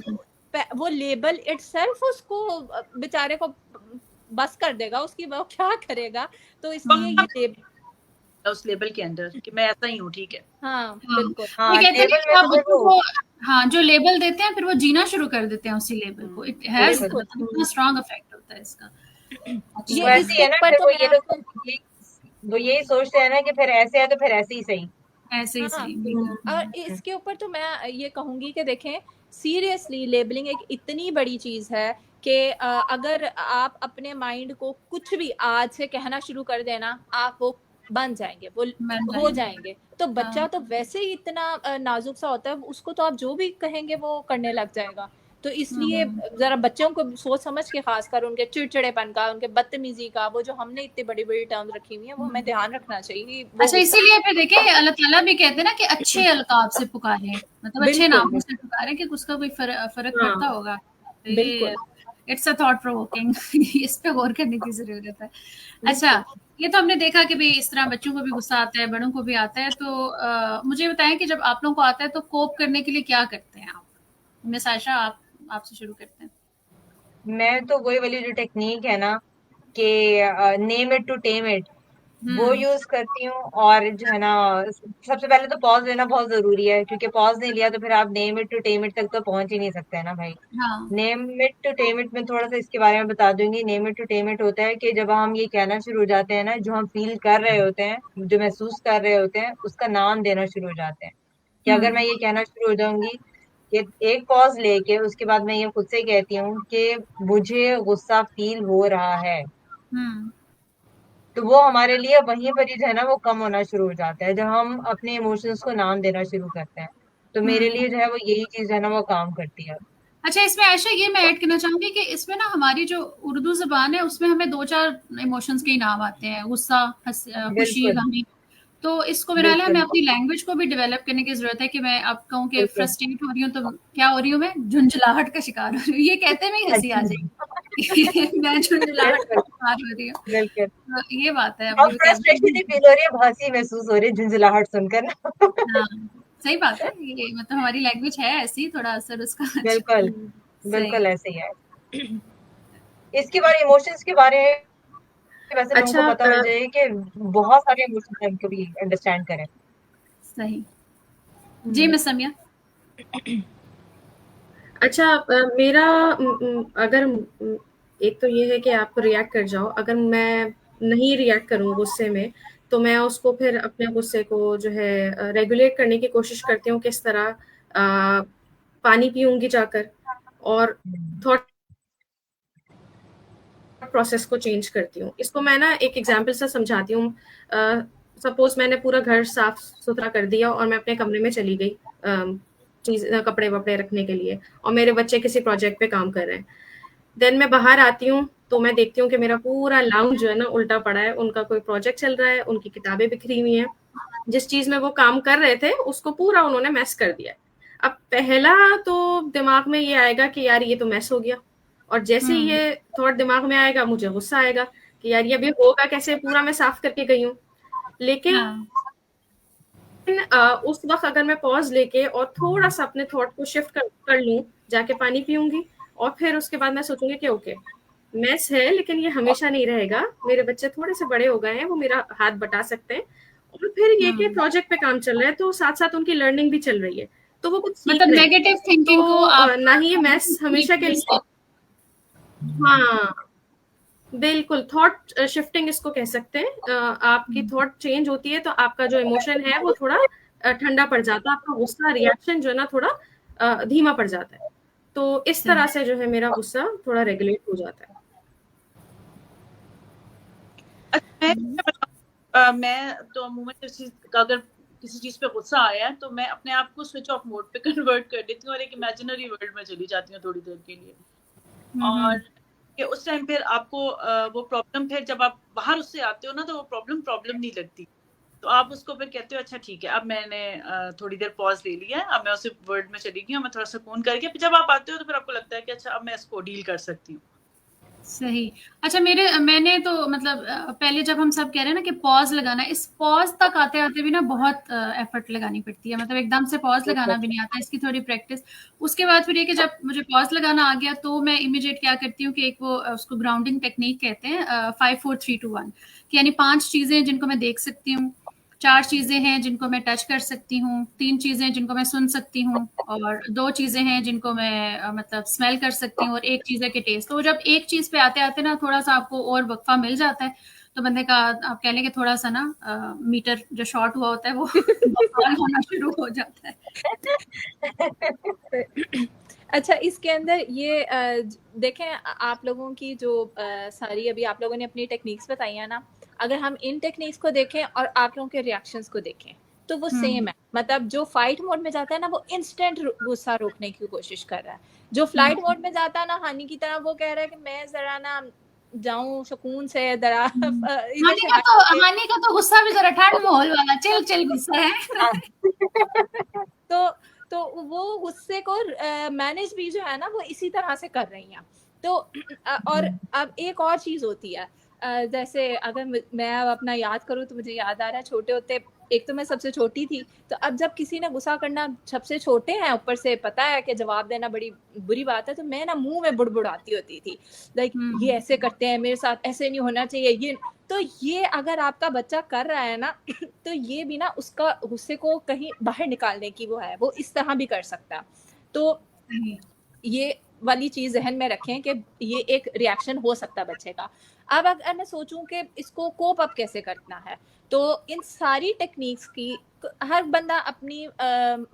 वो लेबल इटसेल्फ उसको बेचारे को बस कर देगा, उसकी वो क्या करेगा। तो इसलिए ये लेबल, उस लेबल के अंदर कि मैं ऐसा ही हूँ, ठीक है। हाँ बिल्कुल। हाँ, कहते हैं लेबल कि में आप तो फिर उसको, हाँ जो लेबल देते हैं फिर वो जीना शुरू कर देते हैं उसी लेबल को। इट हैज इतना स्ट्रांग इफेक्ट होता है इसका। वो ऐसी है ना, फिर वो ये लोग वो यही सोचते हैं ना कि फिर ऐसे है तो फिर ऐसे ही सही, ऐसे ही सही। और इसके ऊपर तो मैं ये कहूंगी कि देखें, सीरियसली लेबलिंग एक इतनी बड़ी चीज है कि अगर आप अपने माइंड को कुछ भी आज से कहना शुरू कर देना, आप वो बन जाएंगे, वो हो जाएंगे। तो बच्चा तो वैसे ही इतना नाजुक सा होता है, उसको तो आप जो भी कहेंगे वो करने लग जाएगा। तो इसलिए जरा बच्चों को सोच समझ के, खासकर उनके चिड़चिड़ेपन का, उनके बदतमीजी का, वो जो हमने इतनी बड़ी बड़ी टर्म्स रखी हुई है, वो हमें ध्यान रखना चाहिए। अच्छा, इसीलिए फिर देखिए अल्लाह ताला भी कहते हैं ना कि अच्छे अलकाब से पुकारें, मतलब अच्छे नामों से पुकारें, कि उसका कोई फर्क पड़ता होगा। इट्स अ थॉट प्रोवोकिंग, इस पे गौर करने की जरूरत है। अच्छा, ये तो हमने देखा कि भाई इस तरह बच्चों को भी गुस्सा आता है, बड़ों को भी आता है। तो मुझे बताएं कि जब आप लोगों को आता है तो कोप करने के लिए क्या करते हैं आप? मिस आयशा, आपसे शुरू करते हैं। मैं तो वही वाली जो टेक्निक है ना कि name it to tame it, वो यूज करती हूँ। और जो है ना, सबसे पहले तो पॉज लेना बहुत जरूरी है, क्योंकि पॉज नहीं लिया तो फिर आप name it to tame it तक तो पहुंच ही नहीं सकते हैं ना भाई। Name it to tame it में थोड़ा सा इसके बारे में बता दूंगी। Name it to tame it होता है कि जब हम ये कहना शुरू हो जाते हैं ना, जो हम फील कर रहे होते हैं, जो महसूस कर रहे होते हैं, उसका नाम देना शुरू हो जाते हैं। कि अगर मैं ये कहना शुरू हो जाऊंगी कि एक पॉज लेके उसके बाद मैं ये खुद से कहती हूँ कि मुझे गुस्सा फील हो रहा है, तो वो हमारे लिए वहीं पर ही जो है ना वो कम होना शुरू हो जाता है, जब हम अपने इमोशंस को नाम देना शुरू करते हैं। तो मेरे लिए जो है वो यही चीज है ना वो काम करती है। अच्छा, इसमें आयशा ये मैं ऐड करना चाहूंगी कि इसमें ना हमारी जो उर्दू जुबान है उसमें हमें 2-4 इमोशंस के ही नाम आते हैं, गुस्सा, खुशी, गमी। तो इसको मेरा हमें अपनी लैंग्वेज को भी डेवलप करने की जरूरत है कि मैं अब कहूँ कि फ्रस्ट्रेट हो रही हूँ तो क्या हो रही हूँ, मैं झुंझलाहट का शिकार हो रही हूँ। ये कहते में हंसी आ जाएगी मैं झुंझलाहट का शिकार हो रही हूँ। तो ये बात है, अब फ्रस्ट्रेशन फील हो रही है, हंसी महसूस हो रही है झुंझलाहट सुनकर ना। सही बात है, ये मतलब हमारी लैंग्वेज है ऐसी, थोड़ा असर उसका। बिल्कुल बिल्कुल ऐसे ही है। इसके बारे इमोशंस के बारे में वैसे लोगों को पता होना चाहिए कि बहुत सारे इमोशंस हैं, कभी अंडरस्टैंड करें। सही जी, मिस समिया। अच्छा, मेरा अगर एक तो ये है कि आप रिएक्ट कर जाओ, अगर मैं नहीं रिएक्ट करूँ गुस्से में तो मैं उसको फिर अपने गुस्से को जो है रेगुलेट करने की कोशिश करती हूँ, किस तरह पानी पीऊंगी जाकर, और थॉट प्रोसेस को चेंज करती हूँ। इसको मैं ना एक एग्जांपल से समझाती हूँ। सपोज मैंने पूरा घर साफ सुथरा कर दिया और मैं अपने कमरे में चली गई चीज कपड़े वपड़े रखने के लिए, और मेरे बच्चे किसी प्रोजेक्ट पे काम कर रहे हैं। देन मैं बाहर आती हूँ तो मैं देखती हूँ कि मेरा पूरा लाउंज जो है ना उल्टा पड़ा है, उनका कोई प्रोजेक्ट चल रहा है, उनकी किताबें बिखरी हुई हैं, जिस चीज में वो काम कर रहे थे उसको पूरा उन्होंने मैस कर दिया। अब पहला तो दिमाग में ये आएगा कि यार ये तो मैस हो गया, और जैसे ही ये थॉट दिमाग में आएगा मुझे गुस्सा आएगा कि यार ये अभी होगा कैसे, पूरा मैं साफ करके गई हूँ। लेकिन उस वक्त अगर मैं पॉज लेके और थोड़ा सा अपने थॉट को शिफ्ट कर लूं, जाके पानी पीऊंगी और फिर उसके बाद मैं सोचूंगी कि ओके मैस है लेकिन ये हमेशा नहीं रहेगा, मेरे बच्चे थोड़े से बड़े हो गए हैं, वो मेरा हाथ बटा सकते हैं, और फिर ये कि प्रोजेक्ट पे काम चल रहा है तो साथ साथ उनकी लर्निंग भी चल रही है, तो वो कुछ सीख मतलब रहे हैं। नेगेटिव थिंकिंग तो को आप ना ही ये मैस हमेशा के लिए, हाँ बिल्कुल थॉट शिफ्टिंग इसको कह सकते हैं। आपकी थॉट चेंज होती है तो आपका जो इमोशन है वो थोड़ा ठंडा पड़ जाता है, आपका गुस्सा रिएक्शन जो है ना थोड़ा धीमा पड़ जाता है। तो इस तरह से जो है मेरा गुस्सा थोड़ा रेगुलेट हो जाता है। अच्छा, मैं तो अमूमन अगर किसी चीज पे गुस्सा आया है तो मैं अपने आप को स्विच ऑफ मोड पे कन्वर्ट कर देती हूँ और एक इमेजिनरी वर्ल्ड में चली जाती हूँ थोड़ी देर के लिए, और कि उस टाइम फिर आपको वो प्रॉब्लम, फिर जब आप बाहर उससे आते हो ना तो वो प्रॉब्लम नहीं लगती, तो आप उसको फिर कहते हो अच्छा ठीक है अब मैंने थोड़ी देर पॉज ले लिया है, अब मैं उस वर्ल्ड में चली गई हूँ, मैं थोड़ा सुकून करके फिर जब आप आते हो तो फिर आपको लगता है कि अच्छा अब मैं इसको डील कर सकती हूँ। सही। अच्छा मैंने तो मतलब पहले जब हम सब कह रहे हैं ना कि पॉज लगाना, इस पॉज तक आते आते भी ना बहुत एफर्ट लगानी पड़ती है, मतलब एकदम से पॉज लगाना भी नहीं आता, इसकी थोड़ी प्रैक्टिस। उसके बाद फिर ये कि जब मुझे पॉज लगाना आ गया तो मैं इमीडिएट क्या करती हूँ कि एक वो उसको ग्राउंडिंग टेक्निक कहते हैं 5 4 3 2 1, कि यानी 5 चीजें जिनको मैं देख सकती हूँ, 4 चीजें हैं जिनको मैं टच कर सकती हूँ, 3 चीजें जिनको मैं सुन सकती हूँ, और 2 चीजें हैं जिनको मैं मतलब स्मेल कर सकती हूँ, और 1 चीज है कि टेस्ट। तो जब एक चीज पे आते आते ना थोड़ा सा आपको और वक्फा मिल जाता है तो बंदे का आप कह लें कि थोड़ा सा ना मीटर जो शॉर्ट हुआ होता है वो होना शुरू हो जाता है। अच्छा, इसके अंदर ये देखें आप लोगों की जो सारी अभी आप लोगों ने अपनी टेक्निक्स बताई है ना, अगर हम इन टेक्निक्स को देखें और आप लोगों के रिएक्शंस को देखें तो वो सेम है। मतलब जो फाइट मोड में जाता है ना वो इंस्टेंट गुस्सा रोकने की कोशिश कर रहा है, जो फ्लाइट मोड में जाता है ना हानि की तरह वो कह रहा है कि मैं जरा ना जाऊं सुकून से जरा हानि का तो गुस्सा भी जरा ठंड माहौल वाला चिल गुस्सा है। तो वो गुस्से को मैनेज भी जो है ना वो इसी तरह से कर रही हैं। तो और अब एक और चीज होती है, जैसे अगर मैं अब अपना याद करूं तो मुझे याद आ रहा है छोटे होते, एक तो मैं सबसे छोटी थी, तो अब जब किसी ने गुस्सा करना, सबसे छोटे हैं ऊपर से पता है कि जवाब देना बड़ी बुरी बात है, तो मैं ना मुंह में बुड़बुड़ाती होती थी लाइक ये ऐसे करते हैं मेरे साथ, ऐसे नहीं होना चाहिए ये। तो ये अगर आपका बच्चा कर रहा है ना तो ये भी ना उसका गुस्से को कहीं बाहर निकालने की वो है, वो इस तरह भी कर सकता है। तो ये वाली चीज जहन में रखें कि ये एक रिएक्शन हो सकता है बच्चे का। अब अगर मैं सोचूं कि इसको कोप अप कैसे करना है, तो इन सारी टेक्निक्स की हर बंदा अपनी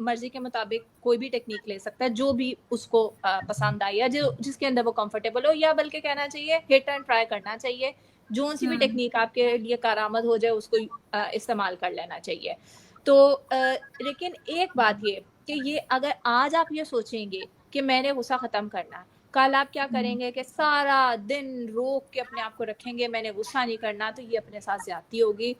मर्जी के मुताबिक कोई भी टेक्निक ले सकता है जो भी उसको पसंद आई या जो जिसके अंदर वो कंफर्टेबल हो, या बल्कि कहना चाहिए हिट एंड ट्राई करना चाहिए, जो सी भी टेक्निक आपके लिए कारामद हो जाए उसको इस्तेमाल कर लेना चाहिए। तो लेकिन एक बात ये कि ये अगर आज आप ये सोचेंगे कि मैंने गुस्सा खत्म करना है, कल आप क्या करेंगे कि सारा दिन रोक के अपने आप को रखेंगे मैंने गुस्सा नहीं करना, तो ये अपने साथ ज्यादती होगी।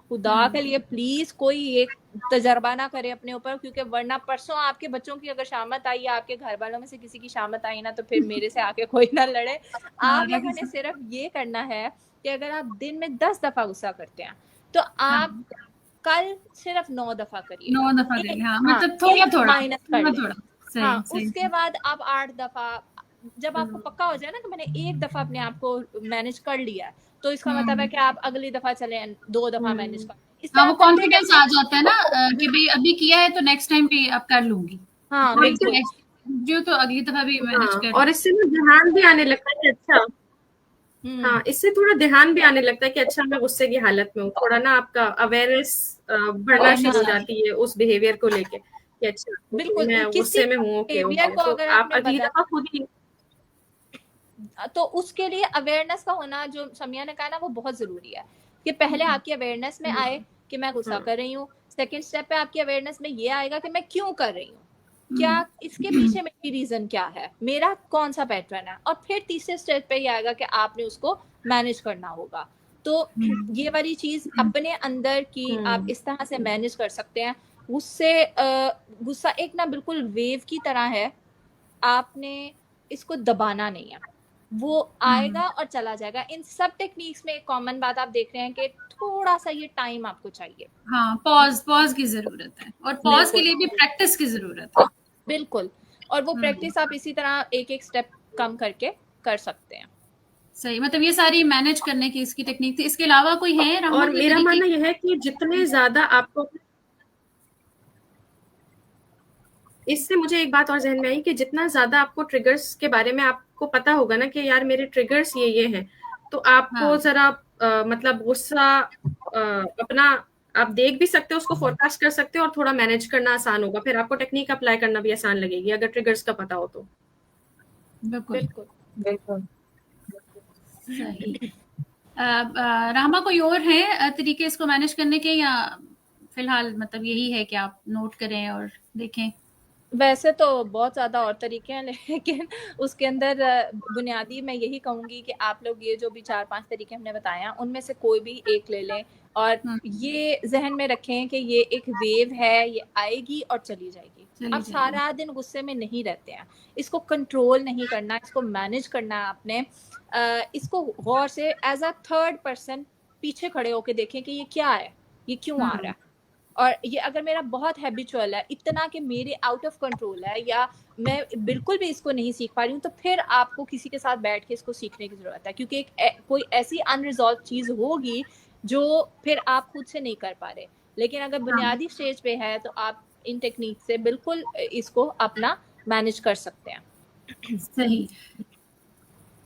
खुदा के लिए प्लीज कोई एक तजर्बा ना करे अपने ऊपर, क्योंकि वरना परसों आपके बच्चों की अगर शामत आई या आपके घर वालों में से किसी की शामत आई ना तो फिर मेरे से आके कोई ना लड़े। आप लोगों ने सिर्फ ये करना है कि अगर आप दिन में 10 दफा गुस्सा करते हैं तो आप कल सिर्फ 9 दफा करिए, 9 दफा करिए, हाँ, मतलब थोड़ा माइनस कर थोड़ा। हाँ, उसके बाद आप 8 दफा, जब आपको पक्का हो जाए ना कि मैंने एक दफा अपने आप को मैनेज कर लिया है, तो इसका मतलब है कि आप अगली दफा चले 2 दफा मैनेज कर। हाँ, वो कॉन्फिडेंस आ जाता है ना कि भाई अभी किया है तो नेक्स्ट टाइम भी आप कर लूंगी। हाँ जो तो अगली दफा भी मैनेज कर। और इससे ध्यान भी आने लगता है कि अच्छा हाँ, इससे थोड़ा ध्यान भी आने लगता है कि अच्छा मैं गुस्से की हालत में हूँ, थोड़ा ना आपका अवेयरनेस बढ़ना शुरू हो जाती है उस बिहेवियर को लेके कि अच्छा बिल्कुल, मैं किसी गुस्से में हूँ, ओके बिहेवियर ओके, को तो अगर आप आपने अगली बदल दफा खुद ही तो उसके लिए अवेयरनेस का होना, जो समिया ने कहा ना, वो बहुत जरूरी है कि पहले आपकी अवेयरनेस में आए कि मैं गुस्सा कर रही हूँ। सेकंड स्टेप पे आपकी अवेयरनेस में ये आएगा कि मैं क्यों कर रही हूँ, क्या इसके पीछे मेरी रीजन क्या है, मेरा कौन सा पैटर्न है, और फिर तीसरे स्टेप पे ये आएगा कि आपने उसको मैनेज करना होगा। तो ये वाली चीज अपने अंदर की आप इस तरह से मैनेज कर सकते हैं। उससे गुस्सा एक ना बिल्कुल वेव की तरह है, आपने इसको दबाना नहीं है, वो आएगा और चला जाएगा। इन सब टेक्निक्स में एक कॉमन बात आप देख रहे हैं कि थोड़ा सा ये टाइम आपको चाहिए। हाँ, पॉज की जरूरत है, और पॉज के लिए भी प्रैक्टिस की जरूरत है। बिल्कुल, और वो प्रैक्टिस आप इसी तरह एक एक स्टेप कम करके कर सकते हैं। सही, मतलब ये सारी मैनेज करने की इसकी टेक्निक थी। इसके अलावा कोई है रामा, और कोई मेरा तरीके? मानना यह है कि जितने ज्यादा आपको, इससे मुझे एक बात और जहन में आई कि जितना ज्यादा आपको ट्रिगर्स के बारे में आपको पता होगा ना कि यार मेरे ट्रिगर्स ये हैं, तो आपको हाँ, जरा मतलब गुस्सा अपना आप देख भी सकते हो, उसको फोरकास्ट कर सकते हो और थोड़ा मैनेज करना आसान होगा, फिर आपको टेक्निक अप्लाई करना भी आसान लगेगी अगर ट्रिगर्स का पता हो तो। बिल्कुल बिल्कुल बिल्कुल। सही। रामा, कोई और है तरीके इसको मैनेज करने के, या फिलहाल मतलब यही है कि आप नोट करें और देखें? वैसे तो बहुत ज़्यादा और तरीके हैं, लेकिन उसके अंदर बुनियादी मैं यही कहूँगी कि आप लोग ये जो भी 4-5 तरीके हमने बताए हैं उनमें से कोई भी एक ले लें, और ये जहन में रखें कि ये एक वेव है, ये आएगी और चली जाएगी। आप सारा दिन गुस्से में नहीं रहते हैं, इसको कंट्रोल नहीं करना, इसको मैनेज करना है आपने। इसको गौर से एज अ थर्ड पर्सन पीछे खड़े होके देखें कि ये क्या है, ये क्यों आ रहा है, और ये अगर मेरा बहुत हैबिचुअल है, इतना कि मेरे आउट ऑफ कंट्रोल है, या मैं बिल्कुल भी इसको नहीं सीख पा रही हूँ, तो फिर आपको किसी के साथ बैठ के इसको सीखने की जरूरत है, क्योंकि कोई ऐसी अनरिजॉल्व चीज होगी जो फिर आप खुद से नहीं कर पा रहे। लेकिन अगर बुनियादी स्टेज पे है तो आप इन टेक्निक से बिल्कुल इसको अपना मैनेज कर सकते हैं। सही,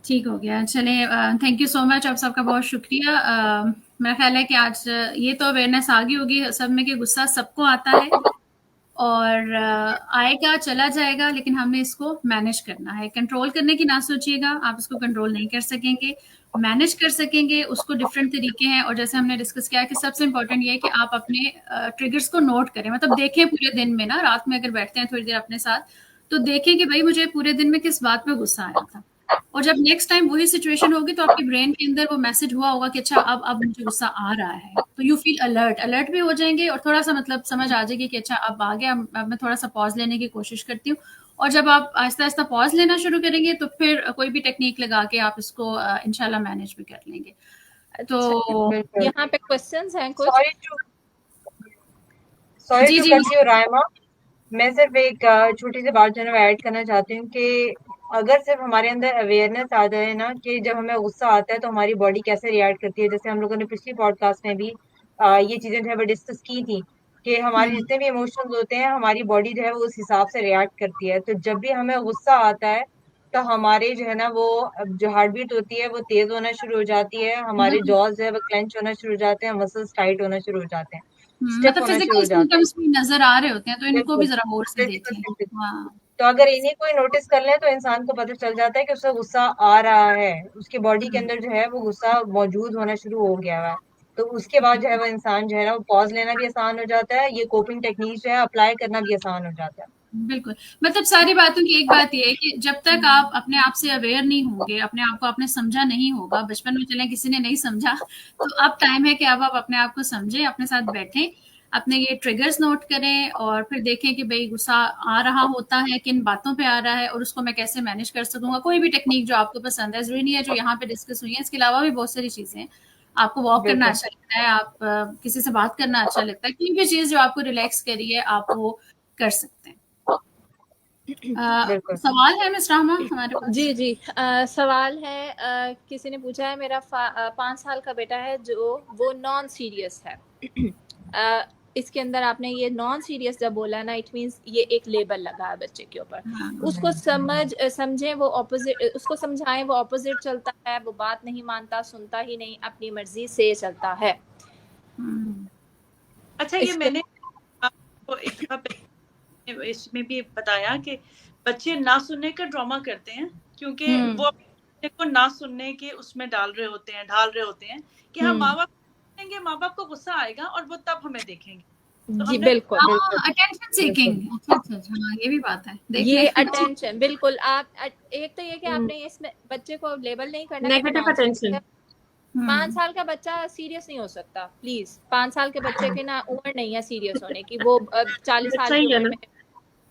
ठीक हो गया। चले, थैंक यू सो मच, आप सबका बहुत शुक्रिया। मेरा ख्याल है कि आज ये तो अवेयरनेस आ गई होगी सब में कि गुस्सा सबको आता है, और आएगा चला जाएगा, लेकिन हमने इसको मैनेज करना है। कंट्रोल करने की ना सोचिएगा, आप इसको कंट्रोल नहीं कर सकेंगे, मैनेज कर सकेंगे। उसको डिफरेंट तरीके हैं, और जैसे हमने डिस्कस किया कि सबसे इम्पोर्टेंट ये है कि आप अपने ट्रिगर्स को नोट करें, मतलब देखें पूरे दिन में ना, रात में अगर बैठते हैं थोड़ी देर अपने साथ, तो देखें कि भाई मुझे पूरे दिन में किस बात पे गुस्सा आया था, और जब नेक्स्ट टाइम वही सिचुएशन होगी तो आपके ब्रेन के अंदर वो मैसेज हुआ होगा कि अच्छा अब मुझे गुस्सा आ रहा है, तो यू फील अलर्ट भी हो जाएंगे, और थोड़ा सा मतलब समझ आ जाएगी कि अच्छा अब आ गया, अब मैं थोड़ा सा पॉज लेने की कोशिश करती हूँ। और जब आप आहिस्ता आहिस्ता पॉज लेना शुरू करेंगे तो फिर कोई भी टेक्निक लगा के आप इसको इंशाल्लाह मैनेज भी कर लेंगे। तो यहाँ पे क्वेश्चंस हैं कुछ। सॉरी जी टू जी कट यू रायमा, मैं सिर्फ एक छोटी सी बात जो है ऐड करना चाहती हूँ कि अगर सिर्फ हमारे अंदर अवेयरनेस आ जाए ना कि जब हमें गुस्सा आता है तो हमारी बॉडी कैसे रिएक्ट करती है, जैसे हम लोगों ने पिछली पॉडकास्ट में भी ये चीजें जो है वो डिस्कस की थी कि हमारे जितने भी इमोशंस होते हैं हमारी बॉडी जो है वो उस हिसाब से रिएक्ट करती है। तो जब भी हमें गुस्सा आता है तो हमारे जो है ना वो जो हार्ट बीट होती है वो तेज होना शुरू हो जाती है, हमारे जॉज जो है वो क्लेंच होना शुरू हो जाते हैं, मसल्स टाइट होना शुरू हो जाते हैं, स्टिफ मतलब होना शुरू फिजिकल हो जाते हैं। सिम्टम्स भी नजर आ रहे होते हैं, तो इनको बिल्कुल, भी जरा गौर से फिजिकल देखें। सिम्टम्स। हाँ, तो अगर इन्हें कोई नोटिस कर ले तो इंसान को पता चल जाता है कि उसे गुस्सा आ रहा है, उसकी बॉडी के अंदर जो है वो गुस्सा मौजूद होना शुरू हो गया है। तो उसके बाद जो है वो इंसान जो है ना वो पॉज लेना भी आसान हो जाता है, ये कोपिंग टेक्निक जो है अप्लाई करना भी आसान हो जाता है। बिल्कुल। मतलब सारी बातों की एक बात ये है कि जब तक आप अपने आप से अवेयर नहीं होंगे, अपने आप को आपने समझा नहीं होगा, बचपन में चले किसी ने नहीं समझा, तो अब टाइम है कि अब आप अपने आप को समझें, अपने साथ बैठें, अपने ये ट्रिगर्स नोट करें, और फिर देखें कि भाई गुस्सा आ रहा होता है, किन बातों पे आ रहा है, और उसको मैं कैसे मैनेज कर सकूंगा। कोई भी टेक्निक जो आपको पसंद है, जरूरी नहीं है जो यहाँ पे डिस्कस हुई है, इसके अलावा भी बहुत सारी चीजें हैं। आपको वॉक करना बिल्कुल अच्छा लगता है, आप किसी से बात करना अच्छा लगता है, कोई भी चीज जो आपको रिलैक्स करिए आप वो कर सकते हैं। बिल्कुल। सवाल है मिस रामा हमारे पास? जी जी, सवाल है, किसी ने पूछा है, मेरा 5 साल का बेटा है जो वो नॉन सीरियस है, इसके अंदर आपने ये नॉन सीरियस जब बोला ना, इट मींस ये एक लेबल लगा है बच्चे के ऊपर। उसको समझें, वो ऑपोजिट, उसको समझाएं, वो ऑपोजिट चलता है, वो बात नहीं मानता, सुनता ही नहीं, अपनी मर्जी से चलता है। अच्छा, ये मैंने आपको इसमें भी बताया कि बच्चे ना सुनने का ड्रामा करते हैं, क्योंकि वो अपने को ना सुनने के उसमें ढाल रहे होते हैं कि हाँ माँ बाप देखेंगे, माँ बाप को गुस्सा आएगा और वो तब हमें देखेंगे। तो जी बिल्कुल, अटेंशन सीकिंग, अच्छा ये भी बात है, ये अटेंशन बिल्कुल। आप एक तो ये कि आपने इसमें बच्चे को लेबल नहीं करना, नेगेटिव अटेंशन। 5 साल का बच्चा सीरियस नहीं हो सकता, प्लीज। 5 साल के बच्चे की ना उम्र नहीं है सीरियस होने की, वो 40 साल की उम्र में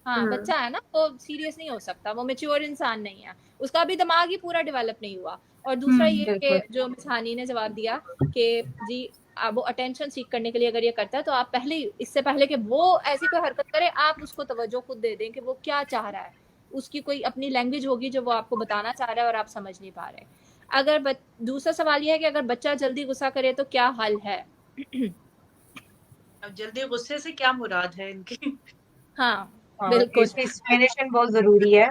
हाँ बच्चा है ना, वो सीरियस नहीं हो सकता, वो मैच्योर इंसान नहीं है, उसका अभी दिमाग ही पूरा डेवलप नहीं हुआ। और दूसरा ये कि जो मिस हानी ने जवाब दिया कि जी वो अटेंशन सीख करने के लिए अगर ये करता है तो आप पहले, इससे पहले कि वो ऐसी कोई हरकत करे, आप उसको तवज्जो खुद दे दें कि वो क्या चाह रहा है, उसकी कोई अपनी लैंग्वेज होगी जो वो आपको बताना चाह रहा है और आप समझ नहीं पा रहे। अगर दूसरा सवाल ये है कि अगर बच्चा जल्दी गुस्सा करे तो क्या हल है? अब जल्दी गुस्से से क्या मुराद है इनकी? हाँ बिल्कुल, इसकी एक्सप्लेनेशन बहुत जरूरी है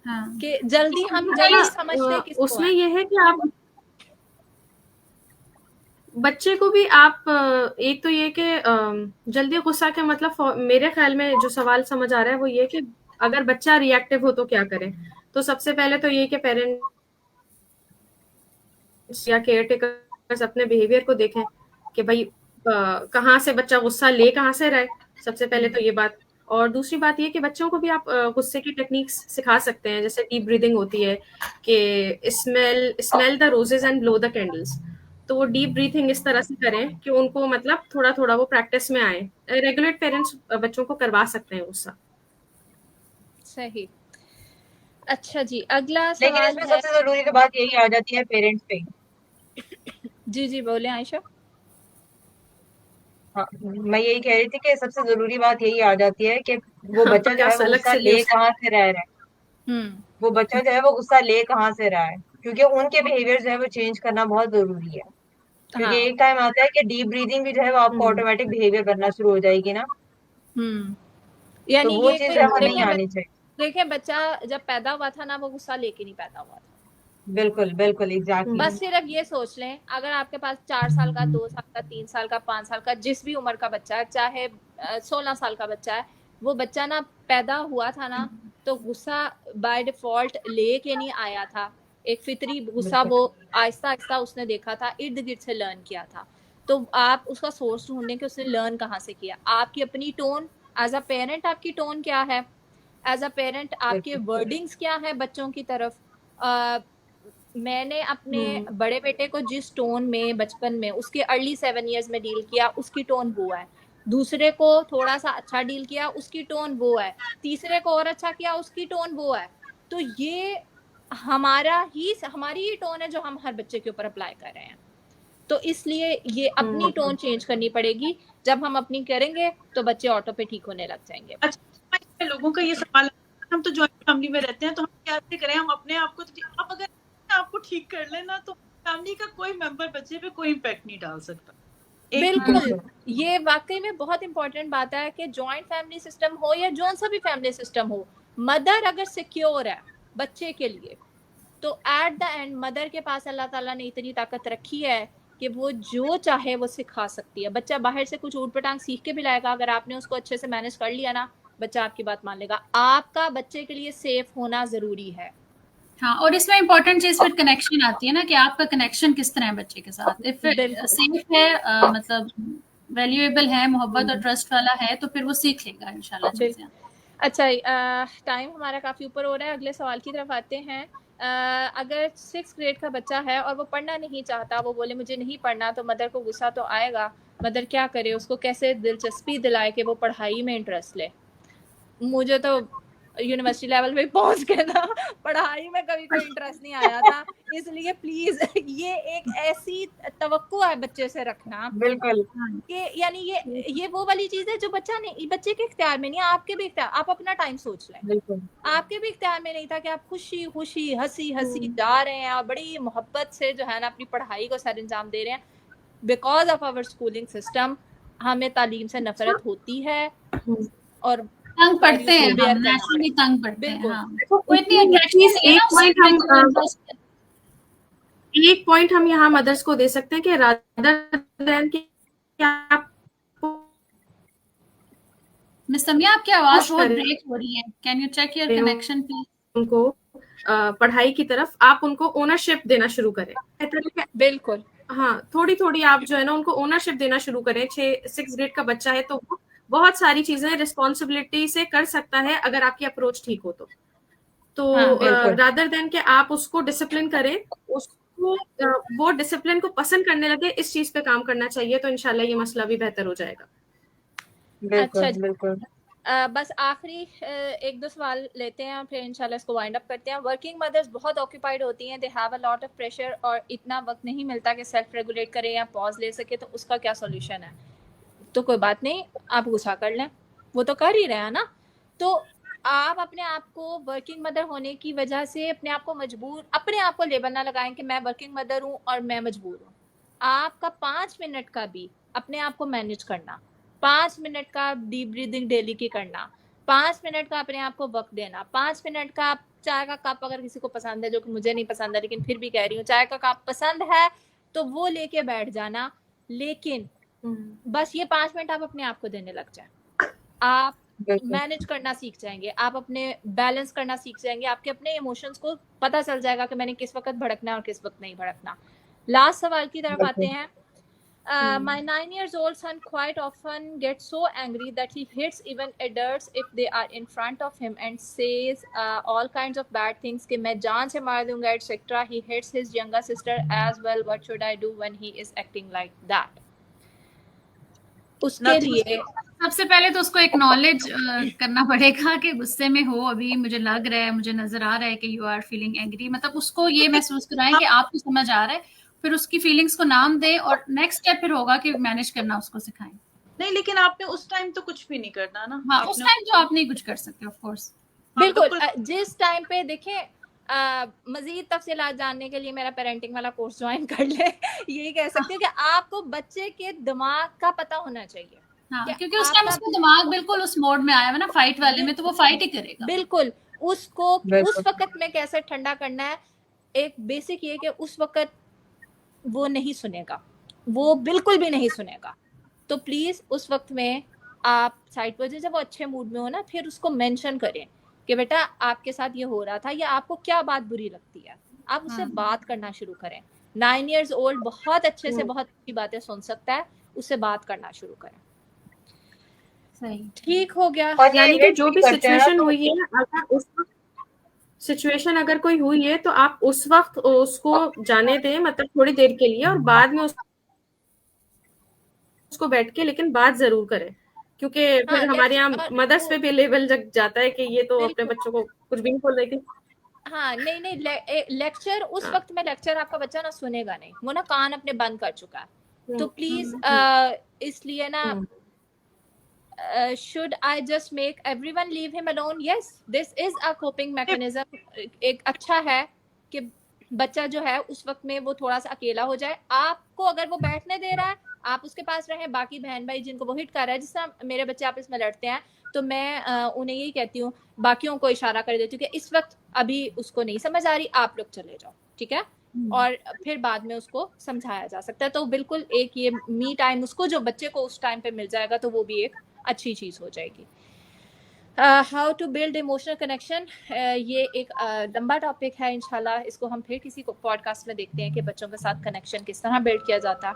कि जल्दी हम जल्दी समझते किसको उसमें ये है कि आप बच्चे को भी आप एक तो ये कि जल्दी गुस्सा के मतलब मेरे ख्याल में जो सवाल समझ आ रहा है वो ये कि अगर बच्चा रिएक्टिव हो तो क्या करें। तो सबसे पहले तो ये कि पेरेंट्स या केयर टेकर्स अपने बिहेवियर को देखें कि भाई कहाँ से बच्चा गुस्सा ले कहाँ से रहा है, सबसे पहले तो ये बात। और दूसरी बात ये कि बच्चों को भी आप गुस्से की टेक्निक्स सिखा सकते हैं, जैसे डीप ब्रीदिंग होती है कि smell the roses and blow the candles. तो वो डीप ब्रीथिंग इस तरह से करें कि उनको मतलब थोड़ा थोड़ा वो प्रैक्टिस में आए। रेगुलर पेरेंट्स बच्चों को करवा सकते हैं गुस्सा। सही। अच्छा जी, अगला लेकिन सवाल इसमें है। सबसे जरूरी तो बात यही आ जाती है पेरेंट्स पे। जी बोले आयशा। हाँ, मैं यही कह रही थी कि सबसे जरूरी बात यही आ जाती है कि वो बच्चा जो है वो गुस्सा ले कहाँ से रह रहा है, वो बच्चा जो है वो गुस्सा ले कहाँ से रहा है, क्योंकि उनके बिहेवियर जो है वो चेंज करना बहुत जरूरी है। क्योंकि एक टाइम आता है कि डीप ब्रीदिंग भी जो है वो आपको ऑटोमेटिक बिहेवियर करना शुरू हो जाएगी ना, यानी तो वो ये चीज यहाँ नहीं आनी चाहिए। देखिए बच्चा जब पैदा हुआ था ना, वो गुस्सा लेके नहीं पैदा हुआ था। बिल्कुल बिल्कुल एग्जैक्टली। बस सिर्फ ये सोच लें, अगर आपके पास 4 साल का, 2 साल का, 3 साल का, 5 साल का, जिस भी उम्र का बच्चा है, चाहे 16 साल का बच्चा है, वो बच्चा ना पैदा हुआ था ना, तो गुस्सा बाय डिफॉल्ट लेके नहीं आया था। एक फितरी गुस्सा वो आहिस्ता आहिस्ता उसने देखा था, इर्द गिर्द से लर्न किया था। तो आप उसका सोर्स ढूंढें कि उसने लर्न कहाँ से किया। आपकी अपनी टोन एज अ पेरेंट, आपकी टोन क्या है, एज अ पेरेंट आपके वर्डिंग्स क्या है बच्चों की तरफ। मैंने अपने बड़े बेटे को जिस टोन में बचपन में उसके अर्ली 7 इयर्स में डील किया, उसकी टोन वो है। दूसरे को थोड़ा सा अच्छा डील किया, उसकी टोन वो है। तीसरे को और अच्छा किया, उसकी टोन वो है। तो ये हमारी ही टोन है जो हम हर बच्चे के ऊपर अप्लाई कर रहे हैं। तो इसलिए ये अपनी टोन चेंज करनी पड़ेगी। जब हम अपनी करेंगे तो बच्चे ऑटो पे ठीक होने लग जाएंगे। अच्छा, लोगों का ये सवाल है, हम तो जॉइंट फैमिली में रहते हैं, तो हम कैसे करें? हम अपने आप को तो आप अगर आपको ठीक कर लेना तो फैमिली का कोई मेंबर बच्चे पे कोई इम्पैक्ट नहीं डाल सकता। बिल्कुल, ये वाकई में बहुत इंपॉर्टेंट बात है कि जॉइंट फैमिली सिस्टम हो या जो सा भी फैमिली सिस्टम हो, मदर अगर सिक्योर है बच्चे के लिए, तो एट द एंड मदर के पास अल्लाह ताला ने इतनी ताकत रखी है कि वो जो चाहे वो सिखा सकती है। बच्चा बाहर से कुछ ऊट पटांग सीख के भी लाएगा, अगर आपने उसको अच्छे से मैनेज कर लिया ना, बच्चा आपकी बात मान लेगा। आपका बच्चे के लिए सेफ होना जरूरी है। हाँ, और इसमें इम्पोर्टेंट चीज फिर कनेक्शन आती है ना, कि आपका कनेक्शन किस तरह है बच्चे के साथ। इफ सेफ है, मतलब वैल्यूएबल है, मोहब्बत और ट्रस्ट वाला है, तो फिर वो सीख लेगा इंशाल्लाह चीजें। अच्छा, टाइम हमारा काफी ऊपर हो रहा है, अगले सवाल की तरफ आते हैं। अगर 6th ग्रेड का बच्चा है और वो पढ़ना नहीं चाहता, वो बोले मुझे नहीं पढ़ना, तो मदर को गुस्सा तो आएगा। मदर क्या करे, उसको कैसे दिलचस्पी दिलाए कि वो पढ़ाई में इंटरेस्ट ले? मुझे तो यूनिवर्सिटी लेवल पे पहुंच के ना पढ़ाई में कभी कोई इंटरेस्ट नहीं आया था, इसलिए प्लीज ये एक ऐसी तवक्को है बच्चे से रखना, बिल्कुल, कि यानी ये वो वाली चीज है जो बच्चे के इख्तियार में नहीं, आपके भी इख्तियार। आप अपना टाइम सोच लें, बिल्कुल आपके भी इख्तियार में नहीं था कि आप खुशी खुशी हंसी जा रहे हैं और बड़ी मोहब्बत से जो है ना अपनी पढ़ाई को सर अंजाम दे रहे हैं। Because of our schooling system हमें तालीम से नफरत होती है और तंग पड़ते हैं, उसको bear हम करना नेचुरली तंग पड़ते हैं। बिल्कुल। हाँ, देखो, कोई इतनी एक अट्रैक्शन चीज, नहीं है ना एक उससे पॉइंट जो हम इंटरेस्ट। एक पॉइंट हम यहाँ मदर्स को दे सकते हैं कि रादर देन कि आप मिस समिया, आपकी आवाज पुश बहुत करें ब्रेक हो रही है। कैन यू चेक योर रहे हो कनेक्शन प्लीज? उनको पढ़ाई की तरफ, आप उनको ओनरशिप देना शुरू करें। बिल्कुल हाँ, थोड़ी थोड़ी आप जो है ना उनको ओनरशिप देना शुरू करें। 6 ग्रेड का बच्चा है तो वो बहुत सारी चीजें रिस्पॉन्सिबिलिटी से कर सकता है अगर आपकी अप्रोच ठीक हो तो हाँ, बिल्कुल। रादर देन के आप उसको डिसिप्लिन करें, उसको वो डिसिप्लिन को पसंद करने लगे, इस चीज पे काम करना चाहिए, तो इंशाल्लाह ये मसला भी बेहतर हो जाएगा। अच्छा बिल्कुल बिल्कुल। बस आखिरी एक दो सवाल लेते हैं फिर इंशाल्लाह इसको वाइंड अप करते हैं। वर्किंग मदर्स बहुत ऑक्यूपाइड होती हैं, they have a lot of pressure और इतना वक्त नहीं मिलता कि सेल्फ रेगुलेट करें या पॉज ले सके, तो उसका क्या सॉल्यूशन है? तो कोई बात नहीं, आप गुस्सा कर लें, वो तो कर ही रहे हैं ना। तो आप अपने आप को वर्किंग मदर होने की वजह से अपने आप को मजबूर, अपने आप को लेबल ना लगाएं कि मैं वर्किंग मदर हूँ और मैं मजबूर हूँ। आपका 5 मिनट का भी अपने आप को मैनेज करना, 5 मिनट का डीप ब्रीदिंग डेली की करना, 5 मिनट का अपने आप को वक्त देना, 5 मिनट का चाय का कप अगर किसी को पसंद है, जो कि मुझे नहीं पसंद है लेकिन फिर भी कह रही हूँ, चाय का कप पसंद है तो वो लेके बैठ जाना। लेकिन बस ये 5 मिनट आप अपने आप को देने लग जाए, आप मैनेज करना सीख जाएंगे, आप अपने बैलेंस करना सीख जाएंगे, आपके अपने इमोशंस को पता चल जाएगा कि मैंने किस वक्त भड़कना है और किस वक्त नहीं भड़कना। लास्ट सवाल की तरफ आते हैं। My 9-year-old son quite often gets so angry that he hits even adults if they are in front of him and says all kinds of bad things कि मैं जान से मार दूंगा etc. He hits his younger sister as well. What should I do when he is acting like that? उसके लिए सबसे पहले तो उसको एक्नॉलेज करना पड़ेगा कि गुस्से में हो, अभी मुझे लग रहा है, मुझे नजर आ रहा है कि यू आर फीलिंग एंग्री। मतलब उसको ये महसूस कराएं कि आपको समझ आ रहा है, फिर उसकी फीलिंग्स को नाम दें और नेक्स्ट स्टेप फिर होगा कि मैनेज करना उसको सिखाएं। नहीं, लेकिन आपने उस टाइम तो कुछ भी नहीं करना ना। हाँ, उस टाइम तो आप नहीं कुछ कर सकते ऑफ कोर्स। बिल्कुल। जिस टाइम पे देखें, मजीद तफसीलात जानने के लिए मेरा पेरेंटिंग वाला कोर्स ज्वाइन कर ले। यही कह सकती हूँ कि आपको बच्चे के दिमाग का पता होना चाहिए। हाँ, क्योंकि उस टाइम उसका दिमाग बिल्कुल उस मोड में आया है ना, फाइट वाले में, तो वो फाइट ही करेगा। बिल्कुल। उसको उस वक्त में कैसे ठंडा करना है, एक बेसिक ये कि उस वक्त वो नहीं सुनेगा, वो बिल्कुल भी नहीं सुनेगा। तो प्लीज उस वक्त में आप साइड पर जब वो अच्छे मूड में हो ना, फिर उसको मेंशन करें कि बेटा आपके साथ ये हो रहा था, या आपको क्या बात बुरी लगती है, आप उससे बात करना शुरू करें। 9 years old बहुत अच्छे से बहुत अच्छी बातें सुन सकता है, उससे बात करना शुरू करें। सही, ठीक हो गया। यानी कि जो भी सिचुएशन हुई है, अगर उस सिचुएशन अगर कोई हुई है तो आप उस वक्त उसको जाने दें, मतलब थोड़ी देर के लिए, और बाद में उसको बैठ के लेकिन बात जरूर करें, क्योंकि फिर हमारे यहाँ मदर्स पे भी लेवल जग जाता है कि ये तो अपने बच्चों को कुछ भी नहीं बोल रही थी। हाँ, नहीं लेक्चर उस वक्त में लेक्चर आपका बच्चा ना सुनेगा नहीं, वो ना कान अपने बंद कर चुका है। तो प्लीज इसलिए ना, should I just make everyone leave him alone? Yes, this is a coping mechanism. एक अच्छा है कि बच्चा जो है उस वक्त में वो थोड़ा सा अकेला हो जाए। आपको अगर वो बैठने दे रहा है, आप उसके पास रहें। बाकी बहन भाई जिनको वो हिट कर रहा है, जिस तरह मेरे बच्चे आपस में लड़ते हैं, तो मैं उन्हें यही कहती हूँ, बाकियों को इशारा कर देती हूँ कि इस वक्त अभी उसको नहीं समझ आ रही, आप लोग चले जाओ, ठीक है। और फिर बाद में उसको समझाया जा सकता है। तो बिल्कुल एक ये मी टाइम उसको जो बच्चे को उस टाइम पे मिल जाएगा, तो वो भी एक अच्छी चीज हो जाएगी। How to build emotional connection, ये एक लंबा टॉपिक है, इंशाल्लाह इसको हम फिर किसी को पॉडकास्ट में देखते हैं कि बच्चों के साथ कनेक्शन किस तरह बिल्ड किया जाता।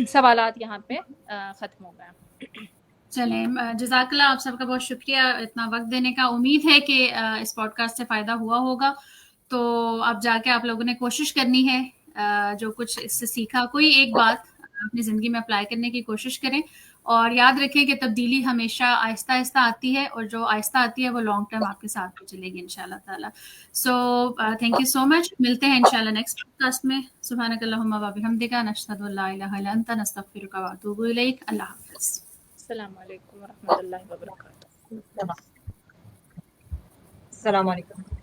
सवालात यहाँ पे खत्म हो गए। चलें, जज़ाकल्लाह, आप सबका बहुत शुक्रिया इतना वक्त देने का। उम्मीद है कि इस पॉडकास्ट से फ़ायदा हुआ होगा। तो अब जाके आप लोगों ने कोशिश करनी है, जो कुछ इससे सीखा, कोई एक बात अपनी ज़िंदगी में अप्लाई करने की कोशिश करें, और याद रखें कि तब्दीली हमेशा आहिस्ता आहिस्ता आती है, और जो आहिस्ता आती है वो लॉन्ग टर्म आपके साथ चलेगी इंशाल्लाह ताला। So thank you so much. मिलते हैं इंशाल्लाह नेक्स्ट पॉडकास्ट में। सुब्हानकल्लाहुम्मा व बिहम्दिका, नशहदु अल्ला इलाहा इल्ला अंता, नस्तगफिरुका व अतूबु इलैक। अल्लाह हाफ़िज़। अस्सलाम वालेकुम व रहमतुल्लाहि व बरकातुहू। अस्सलाम वालेकुम।